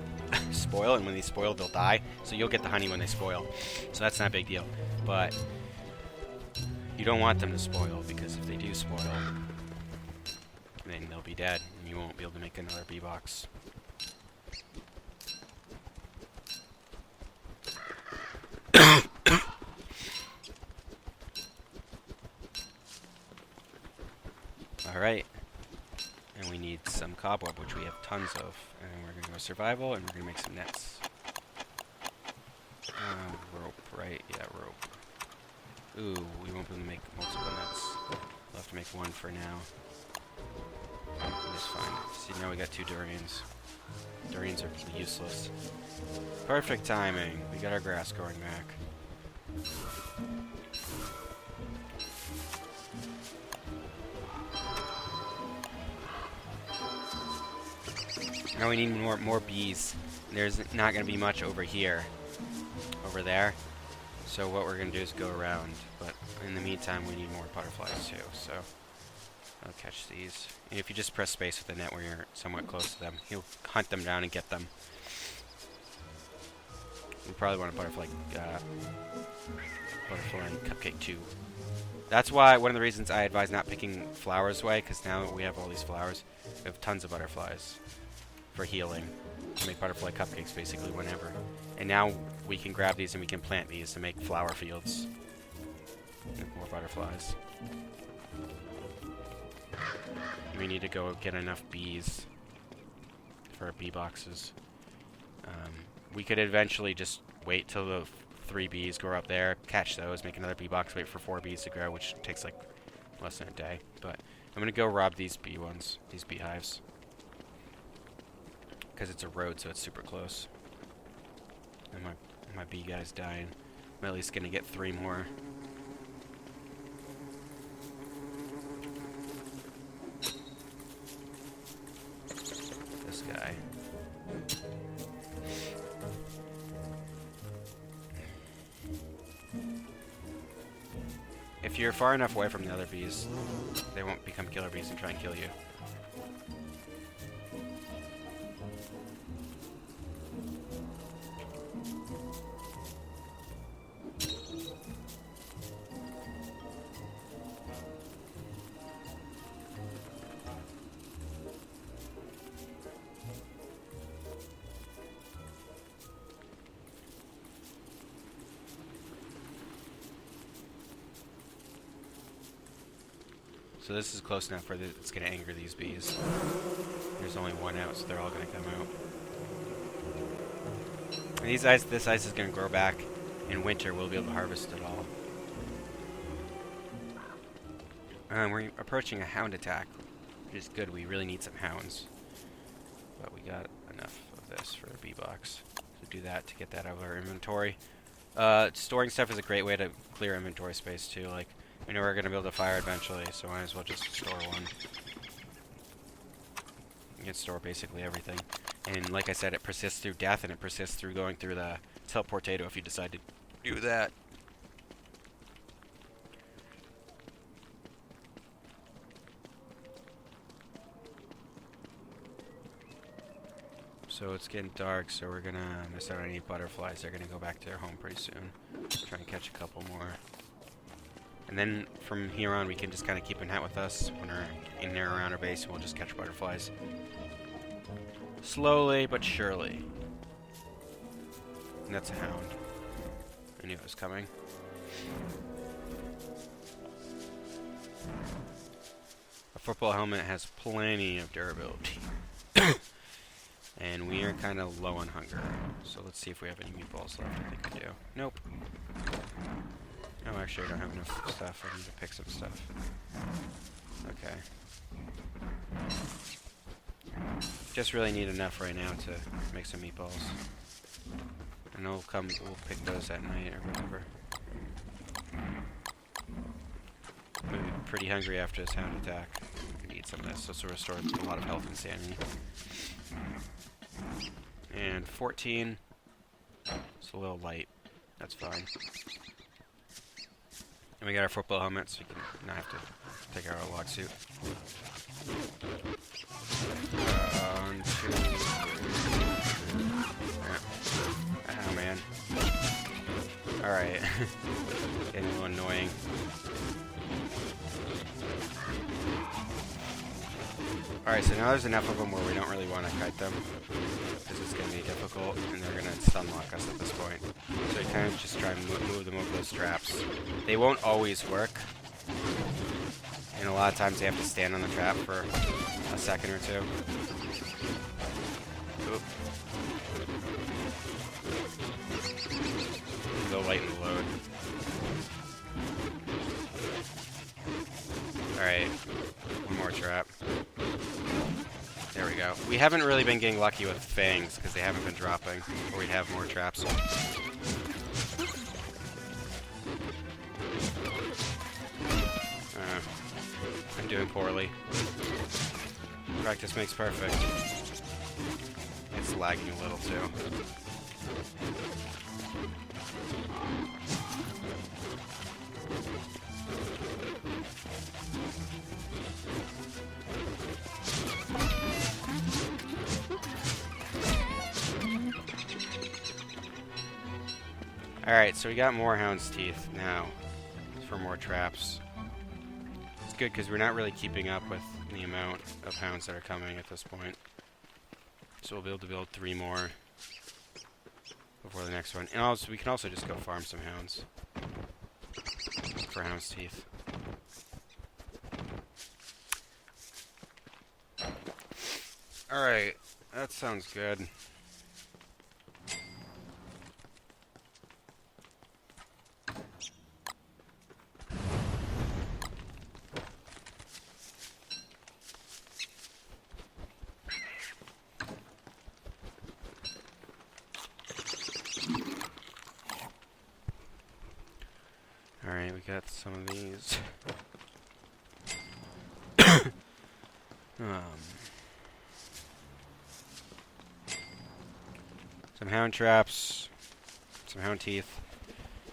spoil, and when they spoil, they'll die. So you'll get the honey when they spoil. So that's not a big deal. But you don't want them to spoil, because if they do spoil, then they'll be dead, and you won't be able to make another bee box. Alright. And we need some cobweb, which we have tons of. And we're going to go survival, and we're going to make some nets. Rope, right? Yeah, rope. Ooh, we won't be able to make multiple nets. We'll have to make 1 for now. It's fine. See, now we got 2 durians. Durians are useless. Perfect timing. We got our grass growing back. Now we need more bees. There's not going to be much over here. Over there. So what we're going to do is go around. But in the meantime, we need more butterflies too. So I'll catch these. And if you just press space with the net when you're somewhat close to them, he'll hunt them down and get them. We probably want a butterfly and cupcake too. That's why one of the reasons I advise not picking flowers away, because now we have all these flowers. We have tons of butterflies for healing. To make butterfly cupcakes basically whenever. And now we can grab these and we can plant these to make flower fields. With more butterflies. We need to go get enough bees for our bee boxes. We could eventually just wait till the 3 bees, go up there, catch those, make another bee box, wait for 4 bees to grow, which takes like less than a day. But I'm gonna go rob these bee ones, these beehives, because it's a road, so it's super close. And my bee guy's dying. I'm at least gonna get 3 more. This guy. If you're far enough away from the other bees, they won't become killer bees and try and kill you. So this is close enough where it's going to anger these bees. There's only 1 out, so they're all going to come out. And this ice is going to grow back. In winter, we'll be able to harvest it all. We're approaching a hound attack, which is good. We really need some hounds. But we got enough of this for a bee box. So do that to get that out of our inventory. Storing stuff is a great way to clear inventory space too. Like, we know we're going to be able to fire eventually, so might as well just store one. You can store basically everything. And like I said, it persists through death, and it persists through going through the teleportato if you decide to do that. So it's getting dark, so we're going to miss out on any butterflies. They're going to go back to their home pretty soon. Try and catch a couple more. And then from here on, we can just kind of keep in hat with us when we're in there around our base, and we'll just catch butterflies. Slowly but surely. And that's a hound. I knew it was coming. A football helmet has plenty of durability. And we are kind of low on hunger. So let's see if we have any meatballs left. I think we do. Nope. Oh, actually, I don't have enough stuff. I need to pick some stuff. Okay. Just really need enough right now to make some meatballs. And we'll pick those at night or whatever. I'm gonna be pretty hungry after this hound attack. I'm gonna eat some of this. This will restore a lot of health and sanity. And 14. It's a little light. That's fine. And we got our football helmets, so we can not have to take out our log suit. 1, 2, 3. Oh man. Alright. Getting a little annoying. Alright, so now there's enough of them where we don't really want to kite them, because it's going to be difficult, and they're going to stun lock us at this point. So we kind of just try and move them over those traps. They won't always work, and a lot of times they have to stand on the trap for a second or two. Oop. They'll lighten the load. Alright, one more trap. There we go. We haven't really been getting lucky with fangs because they haven't been dropping, or we'd have more traps. I'm doing poorly. Practice makes perfect. It's lagging a little too. Alright, so we got more hound's teeth now for more traps. It's good because we're not really keeping up with the amount of hounds that are coming at this point. So we'll be able to build 3 more before the next one. And also, we can also just go farm some hounds for hound's teeth. Alright, that sounds good. Alright, we got some of these. Some hound traps, some hound teeth.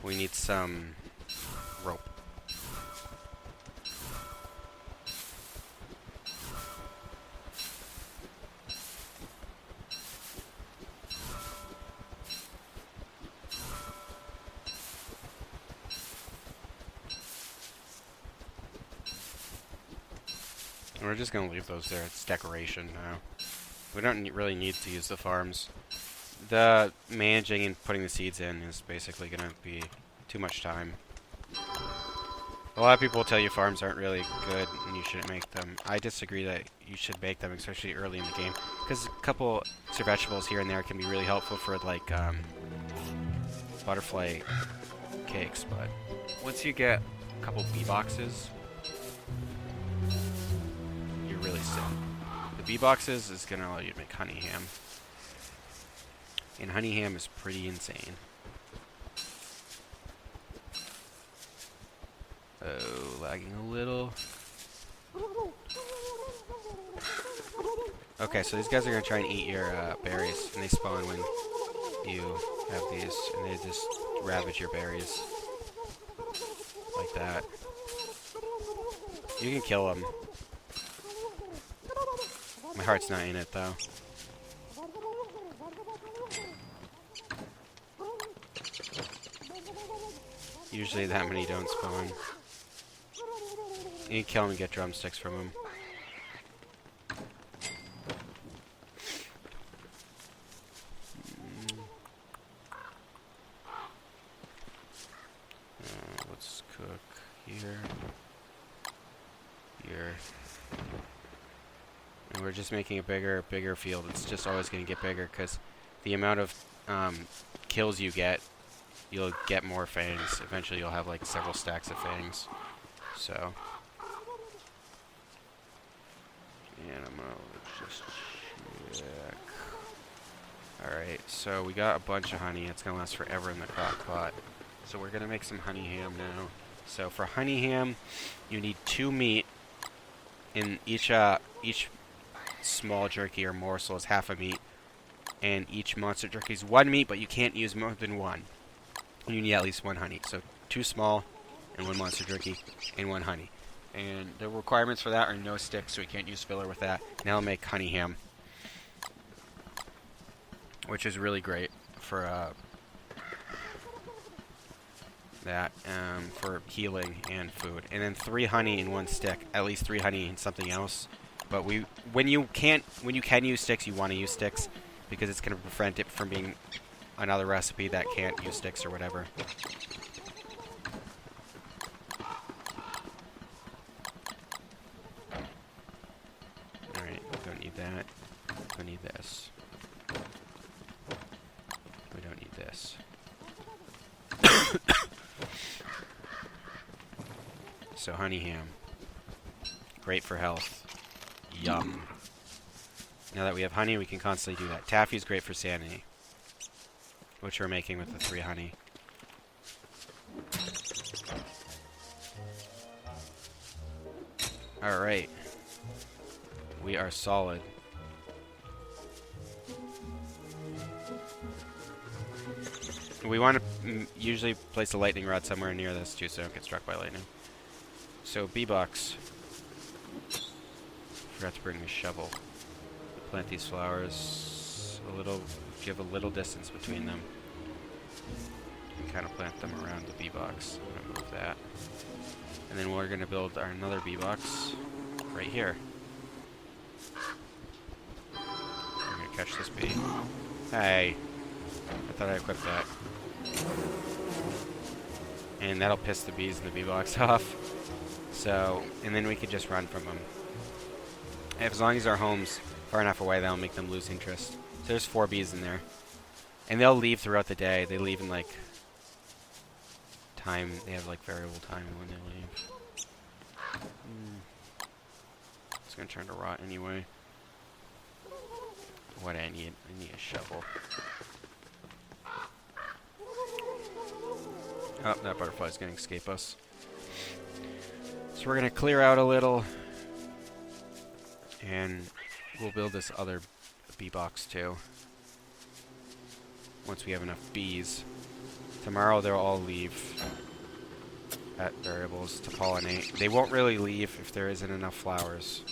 We need some rope. We're just gonna leave those there. It's decoration now. We don't really need to use the farms. The managing and putting the seeds in is basically gonna be too much time. A lot of people will tell you farms aren't really good and you shouldn't make them. I disagree that you should make them, especially early in the game, because a couple extra vegetables here and there can be really helpful for like butterfly cakes. But once you get a couple bee boxes, you're really set. The bee boxes is gonna allow you to make honey ham, and honey ham is pretty insane. Oh, lagging a little. Okay, so these guys are gonna try and eat your berries, and they spawn when you have these, and they just ravage your berries like that. You can kill them. My heart's not in it though. Usually that many don't spawn. You can kill them and get drumsticks from them. Let's cook here. Here. And we're just making a bigger field. It's just always going to get bigger because the amount of kills you get, you'll get more fangs. Eventually you'll have like several stacks of fangs. So. And I'm gonna just check. Alright, so we got a bunch of honey. It's gonna last forever in the crock pot. So we're gonna make some honey ham now. So for honey ham, you need 2 meat. In each small jerky or morsel is half a meat. And each monster jerky is 1 meat, but you can't use more than 1. And you need at least 1 honey. So 2 small and 1 monster jerky and 1 honey. And the requirements for that are no sticks, so we can't use filler with that. Now I'll make honey ham, which is really great for that, for healing and food. And then 3 honey and 1 stick, at least 3 honey and something else. But when you can use sticks, you want to use sticks because it's going to prevent it from being another recipe that can't use sticks or whatever. That. We need this. We don't need this. So honey ham. Great for health. Yum. Now that we have honey, we can constantly do that. Taffy is great for sanity, which we're making with the 3 honey. Alright. We are solid. We want to usually place a lightning rod somewhere near this too, so I don't get struck by lightning. So bee box. Forgot to bring the shovel. Plant these flowers a little. Give a little distance between them. And kind of plant them around the bee box. I'm gonna move that, and then we're gonna build another bee box right here. Catch this bee. Hey. I thought I equipped that. And that'll piss the bees in the bee box off. So, and then we could just run from them. As long as our home's far enough away, that'll make them lose interest. So there's 4 bees in there. And they'll leave throughout the day. They leave in like time. They have like variable time when they leave. It's gonna turn to rot anyway. What I need a shovel. Oh, that butterfly's going to escape us. So we're going to clear out a little. And we'll build this other bee box too. Once we have enough bees. Tomorrow they'll all leave at variables to pollinate. They won't really leave if there isn't enough flowers.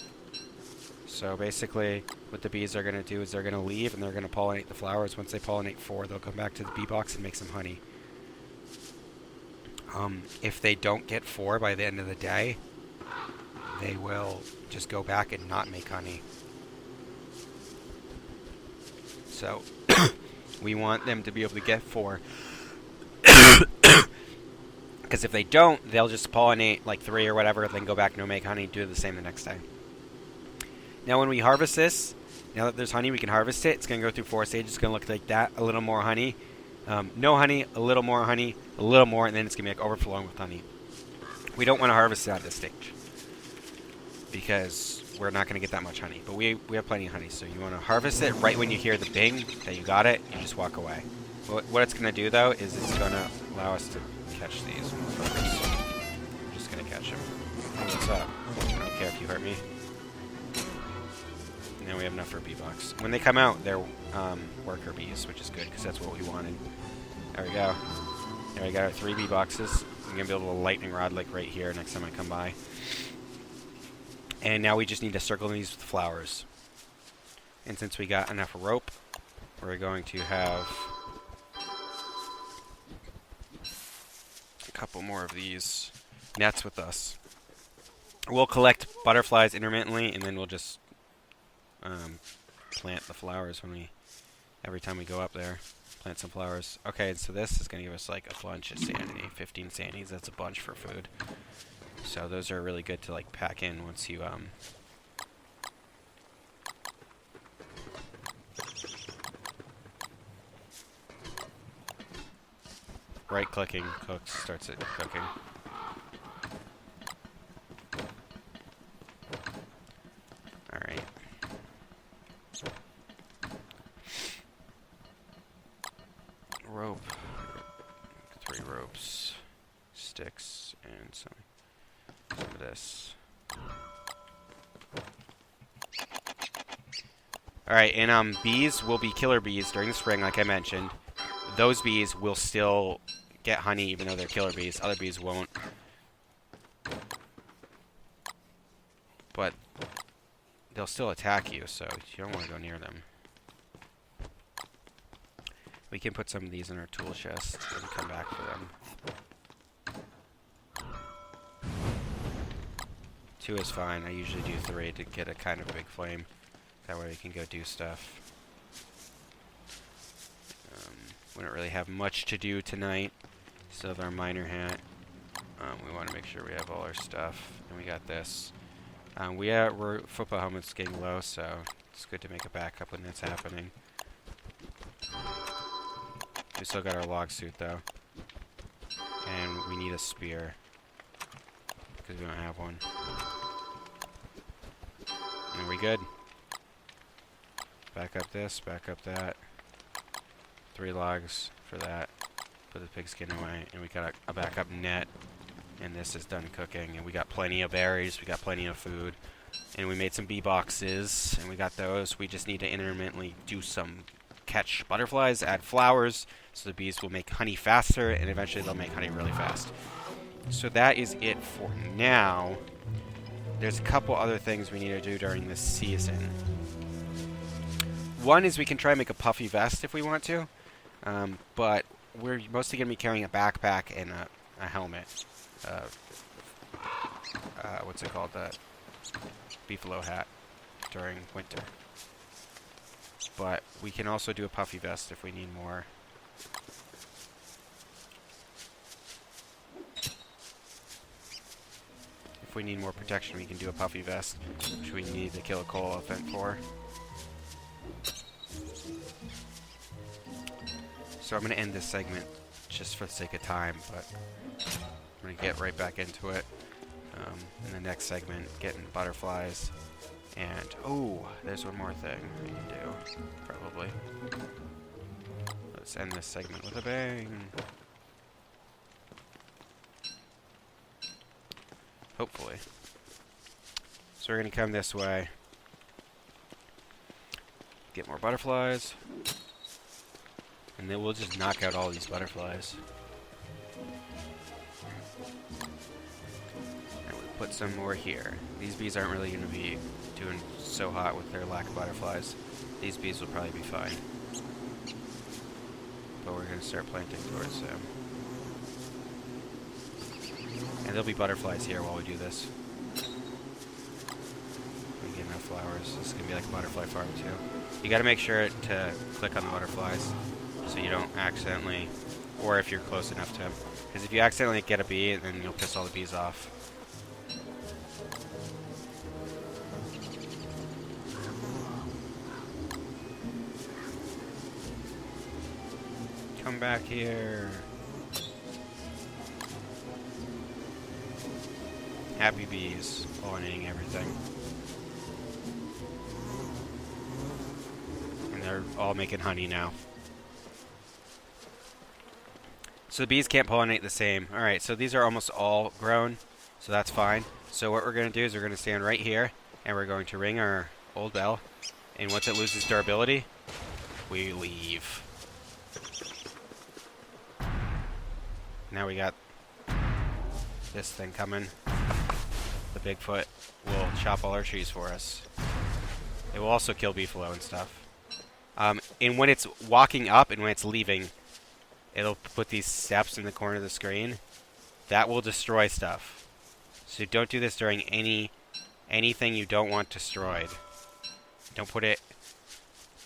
So basically, what the bees are going to do is they're going to leave and they're going to pollinate the flowers. Once they pollinate 4, they'll come back to the bee box and make some honey. If they don't get 4 by the end of the day, they will just go back and not make honey. So, we want them to be able to get 4. Because if they don't, they'll just pollinate like 3 or whatever, then go back and make honey, do the same the next day. Now when we harvest this, now that there's honey, we can harvest it. It's going to go through 4 stages. It's going to look like that. A little more honey. No honey, a little more honey, a little more, and then it's going to be like overflowing with honey. We don't want to harvest it at this stage because we're not going to get that much honey. But we have plenty of honey, so you want to harvest it right when you hear the bing that you got it. You just walk away. What it's going to do, though, is it's going to allow us to catch these motherfuckers. I'm just going to catch them. What's up? I don't care if you hurt me. Now we have enough for a bee box. When they come out, they're worker bees, which is good because that's what we wanted. There we go. There we got our 3 bee boxes. I'm going to build a little lightning rod like right here next time I come by. And now we just need to circle these with flowers. And since we got enough rope, we're going to have a couple more of these nets with us. We'll collect butterflies intermittently, and then we'll just plant the flowers every time we go up there. Plant some flowers. Okay, so this is going to give us like a bunch of sanity. 15 sanities, that's a bunch for food. So those are really good to like pack in once you right clicking cooks, starts it cooking. Alright. Rope. 3 ropes. Sticks and some of this. Alright, and bees will be killer bees during the spring, like I mentioned. Those bees will still get honey even though they're killer bees. Other bees won't. But they'll still attack you, so you don't want to go near them. We can put some of these in our tool chest and come back for them. 2 is fine. I usually do 3 to get a kind of big flame. That way we can go do stuff. We don't really have much to do tonight. Still have our miner hat. We want to make sure we have all our stuff. And we got this. We're football helmet's getting low, so it's good to make a backup when that's happening. We still got our log suit though. And we need a spear. Because we don't have one. And we good. Back up this, back up that. 3 logs for that. Put the pigskin away. And we got a backup net. And this is done cooking. And we got plenty of berries. We got plenty of food. And we made some bee boxes. And we got those. We just need to intermittently do some catch butterflies, add flowers, so the bees will make honey faster. And eventually they'll make honey really fast. So that is it for now. There's a couple other things we need to do during this season. One is we can try and make a puffy vest if we want to. But we're mostly going to be carrying a backpack and a helmet. What's it called? The beefalo hat during winter. But we can also do a puffy vest if we need more. If we need more protection, we can do a puffy vest, which we need to kill a coal elephant for. So I'm going to end this segment just for the sake of time, but I'm going to get right back into it. In the next segment, getting butterflies. And, oh, there's one more thing we can do, probably. Let's end this segment with a bang. hopefully. So we're going to come this way. Get more butterflies. And then we'll just knock out all these butterflies. And we'll put some more here. These bees aren't really going to be doing so hot with their lack of butterflies. These bees will probably be fine. But we're going to start planting towards them. And there'll be butterflies here while we do this. We get enough flowers. This is going to be like a butterfly farm too. You got to make sure to click on the butterflies so you don't accidentally, or if you're close enough to them. Because if you accidentally get a bee, then you'll piss all the bees off. Come back here. Happy bees, pollinating everything. And they're all making honey now. So the bees can't pollinate the same. Alright, so these are almost all grown, so that's fine. So what we're going to do is we're going to stand right here, and we're going to ring our old bell. And once it loses durability, we leave. Now we got this thing coming. The Bigfoot will chop all our trees for us. It will also kill beefalo and stuff. And when it's walking up and when it's leaving, it'll put these steps in the corner of the screen. That will destroy stuff. So don't do this during anything you don't want destroyed. Don't put it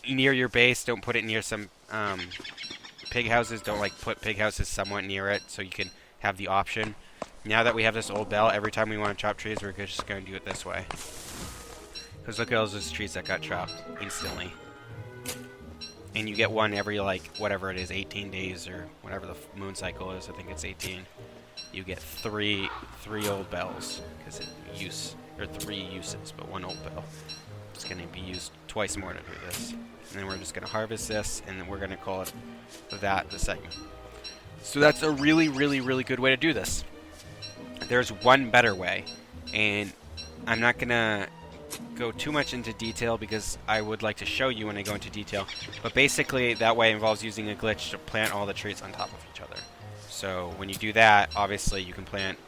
near your base. Don't put it near some pig houses. Don't put pig houses somewhat near it so you can have the option. Now that we have this old bell, every time we want to chop trees, we're just going to do it this way. Because look at all those trees that got chopped instantly. And you get one every, whatever it is, 18 days or whatever the moon cycle is. I think it's 18. You get three old bells. Because three uses, but one old bell. It's going to be used twice more to do this. And then we're just going to harvest this, and then we're going to call it the segment. So that's a really, really, really good way to do this. There's one better way, and I'm not going to go too much into detail because I would like to show you when I go into detail. But basically, that way involves using a glitch to plant all the trees on top of each other. So when you do that, obviously you can plant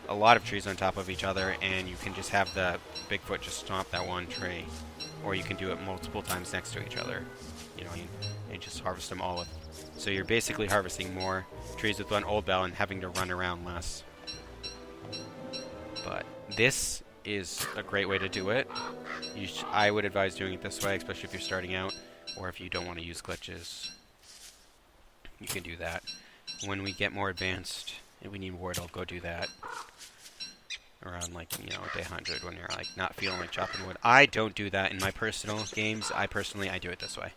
a lot of trees on top of each other, and you can just have the Bigfoot just stomp that one tree. Or you can do it multiple times next to each other. You know, and just harvest them all. So you're basically harvesting more trees with one old bell and having to run around less. But this is a great way to do it. I would advise doing it this way, especially if you're starting out, or if you don't want to use glitches. You can do that. When we get more advanced, and we need wood, I'll go do that. Around, day 100, when you're, not feeling like chopping wood. I don't do that in my personal games. I do it this way.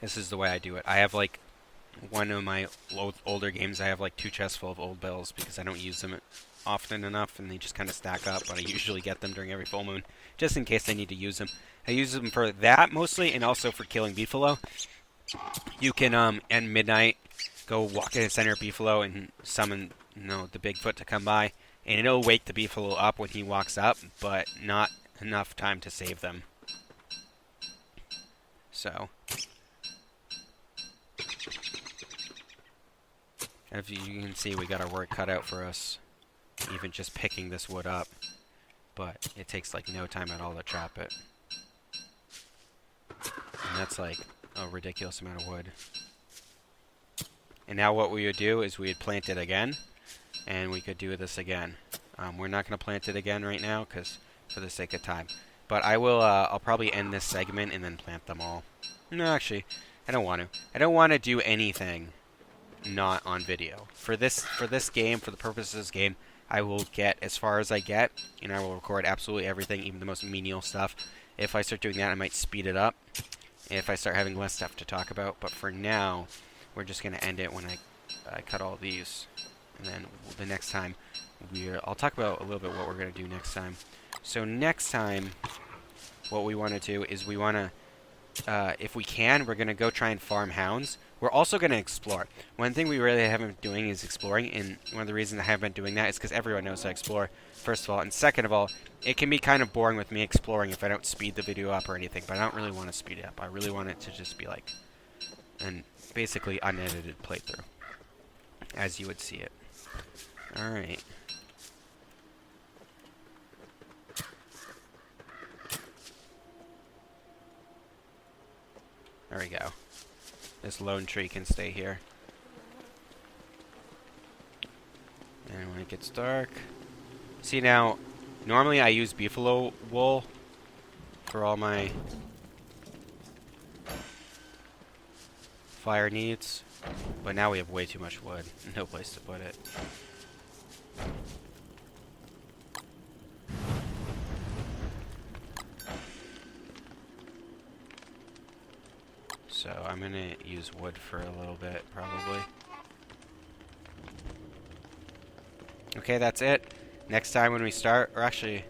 This is the way I do it. I have, one of my older games, I have, 2 chests full of old bells because I don't use them often enough, and they just kind of stack up, but I usually get them during every full moon, just in case I need to use them. I use them for that, mostly, and also for killing beefalo. You can, at midnight, go walk in the center of beefalo and summon, the Bigfoot to come by, and it'll wake the beefalo up when he walks up, but not enough time to save them. So, as you can see, we got our work cut out for us. Even just picking this wood up, but it takes no time at all to chop it. And that's a ridiculous amount of wood. And now what we would do is we would plant it again, and we could do this again. We're not going to plant it again right now because for the sake of time. But I will. I'll probably end this segment and then plant them all. No, actually, I don't want to. I don't want to do anything not on video for this game. For the purpose of this game, I will get as far as I get, and I will record absolutely everything, even the most menial stuff. If I start doing that, I might speed it up if I start having less stuff to talk about. But for now, we're just going to end it when I cut all these. And then the next time, I'll talk about a little bit what we're going to do next time. So next time, what we want to do is we want to if we can, we're going to go try and farm hounds. We're also going to explore. One thing we really haven't been doing is exploring, and one of the reasons I haven't been doing that is because everyone knows how to explore, first of all. And second of all, it can be kind of boring with me exploring if I don't speed the video up or anything, but I don't really want to speed it up. I really want it to just be like an basically unedited playthrough, as you would see it. Alright. There we go. This lone tree can stay here. And when it gets dark... See now, normally I use buffalo wool for all my fire needs, but now we have way too much wood. No place to put it. So I'm going to use wood for a little bit, probably. Okay, that's it. Next time when we start, or actually,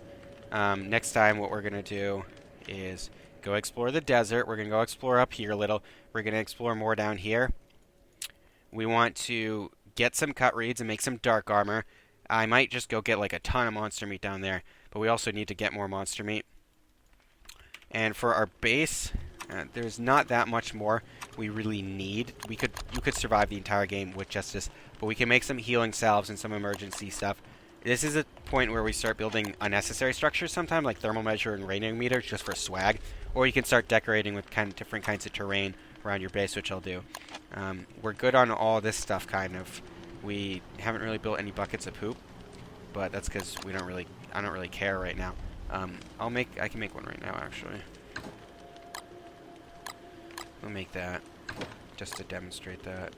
next time what we're going to do is go explore the desert. We're going to go explore up here a little. We're going to explore more down here. We want to get some cut reeds and make some dark armor. I might just go get like a ton of monster meat down there, but we also need to get more monster meat. And for our base... there's not that much more we really need. You could survive the entire game with just this, but we can make some healing salves and some emergency stuff. This is a point where we start building unnecessary structures sometime, like thermal measure and radiant meters, just for swag. Or you can start decorating with kind of different kinds of terrain around your base, which I'll do. We're good on all this stuff, kind of. We haven't really built any buckets of poop, but that's because I don't really care right now. I can make one right now, actually. We'll make that, just to demonstrate that.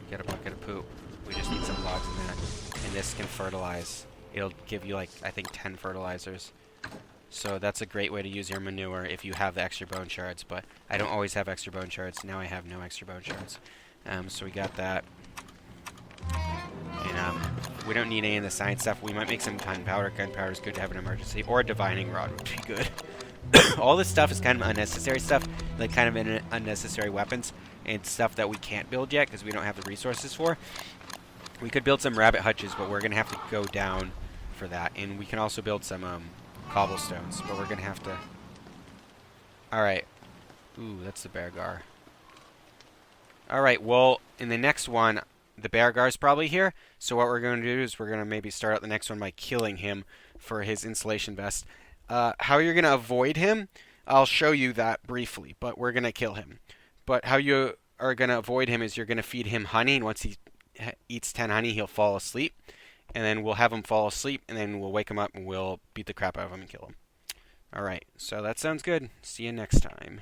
Get a bucket of poop. We just need some logs in that. And this can fertilize. It'll give you, like, I think 10 fertilizers. So that's a great way to use your manure if you have the extra bone shards. But I don't always have extra bone shards. Now I have no extra bone shards. So we got that. And we don't need any of the science stuff. We might make some gunpowder. Gunpowder is good to have an emergency. Or a divining rod would be good. All this stuff is kind of unnecessary stuff, like kind of unnecessary weapons, and stuff that we can't build yet because we don't have the resources for. We could build some rabbit hutches, but we're going to have to go down for that. And we can also build some cobblestones, but we're going to have to... Alright. Ooh, that's the bear gar. Alright, well, in the next one, the bear gar is probably here. So what we're going to do is we're going to maybe start out the next one by killing him for his insulation vest. How you're going to avoid him, I'll show you that briefly, but we're going to kill him. But how you are going to avoid him is you're going to feed him honey, and once he eats 10 honey, he'll fall asleep. And then we'll have him fall asleep, and then we'll wake him up, and we'll beat the crap out of him and kill him. Alright, so that sounds good. See you next time.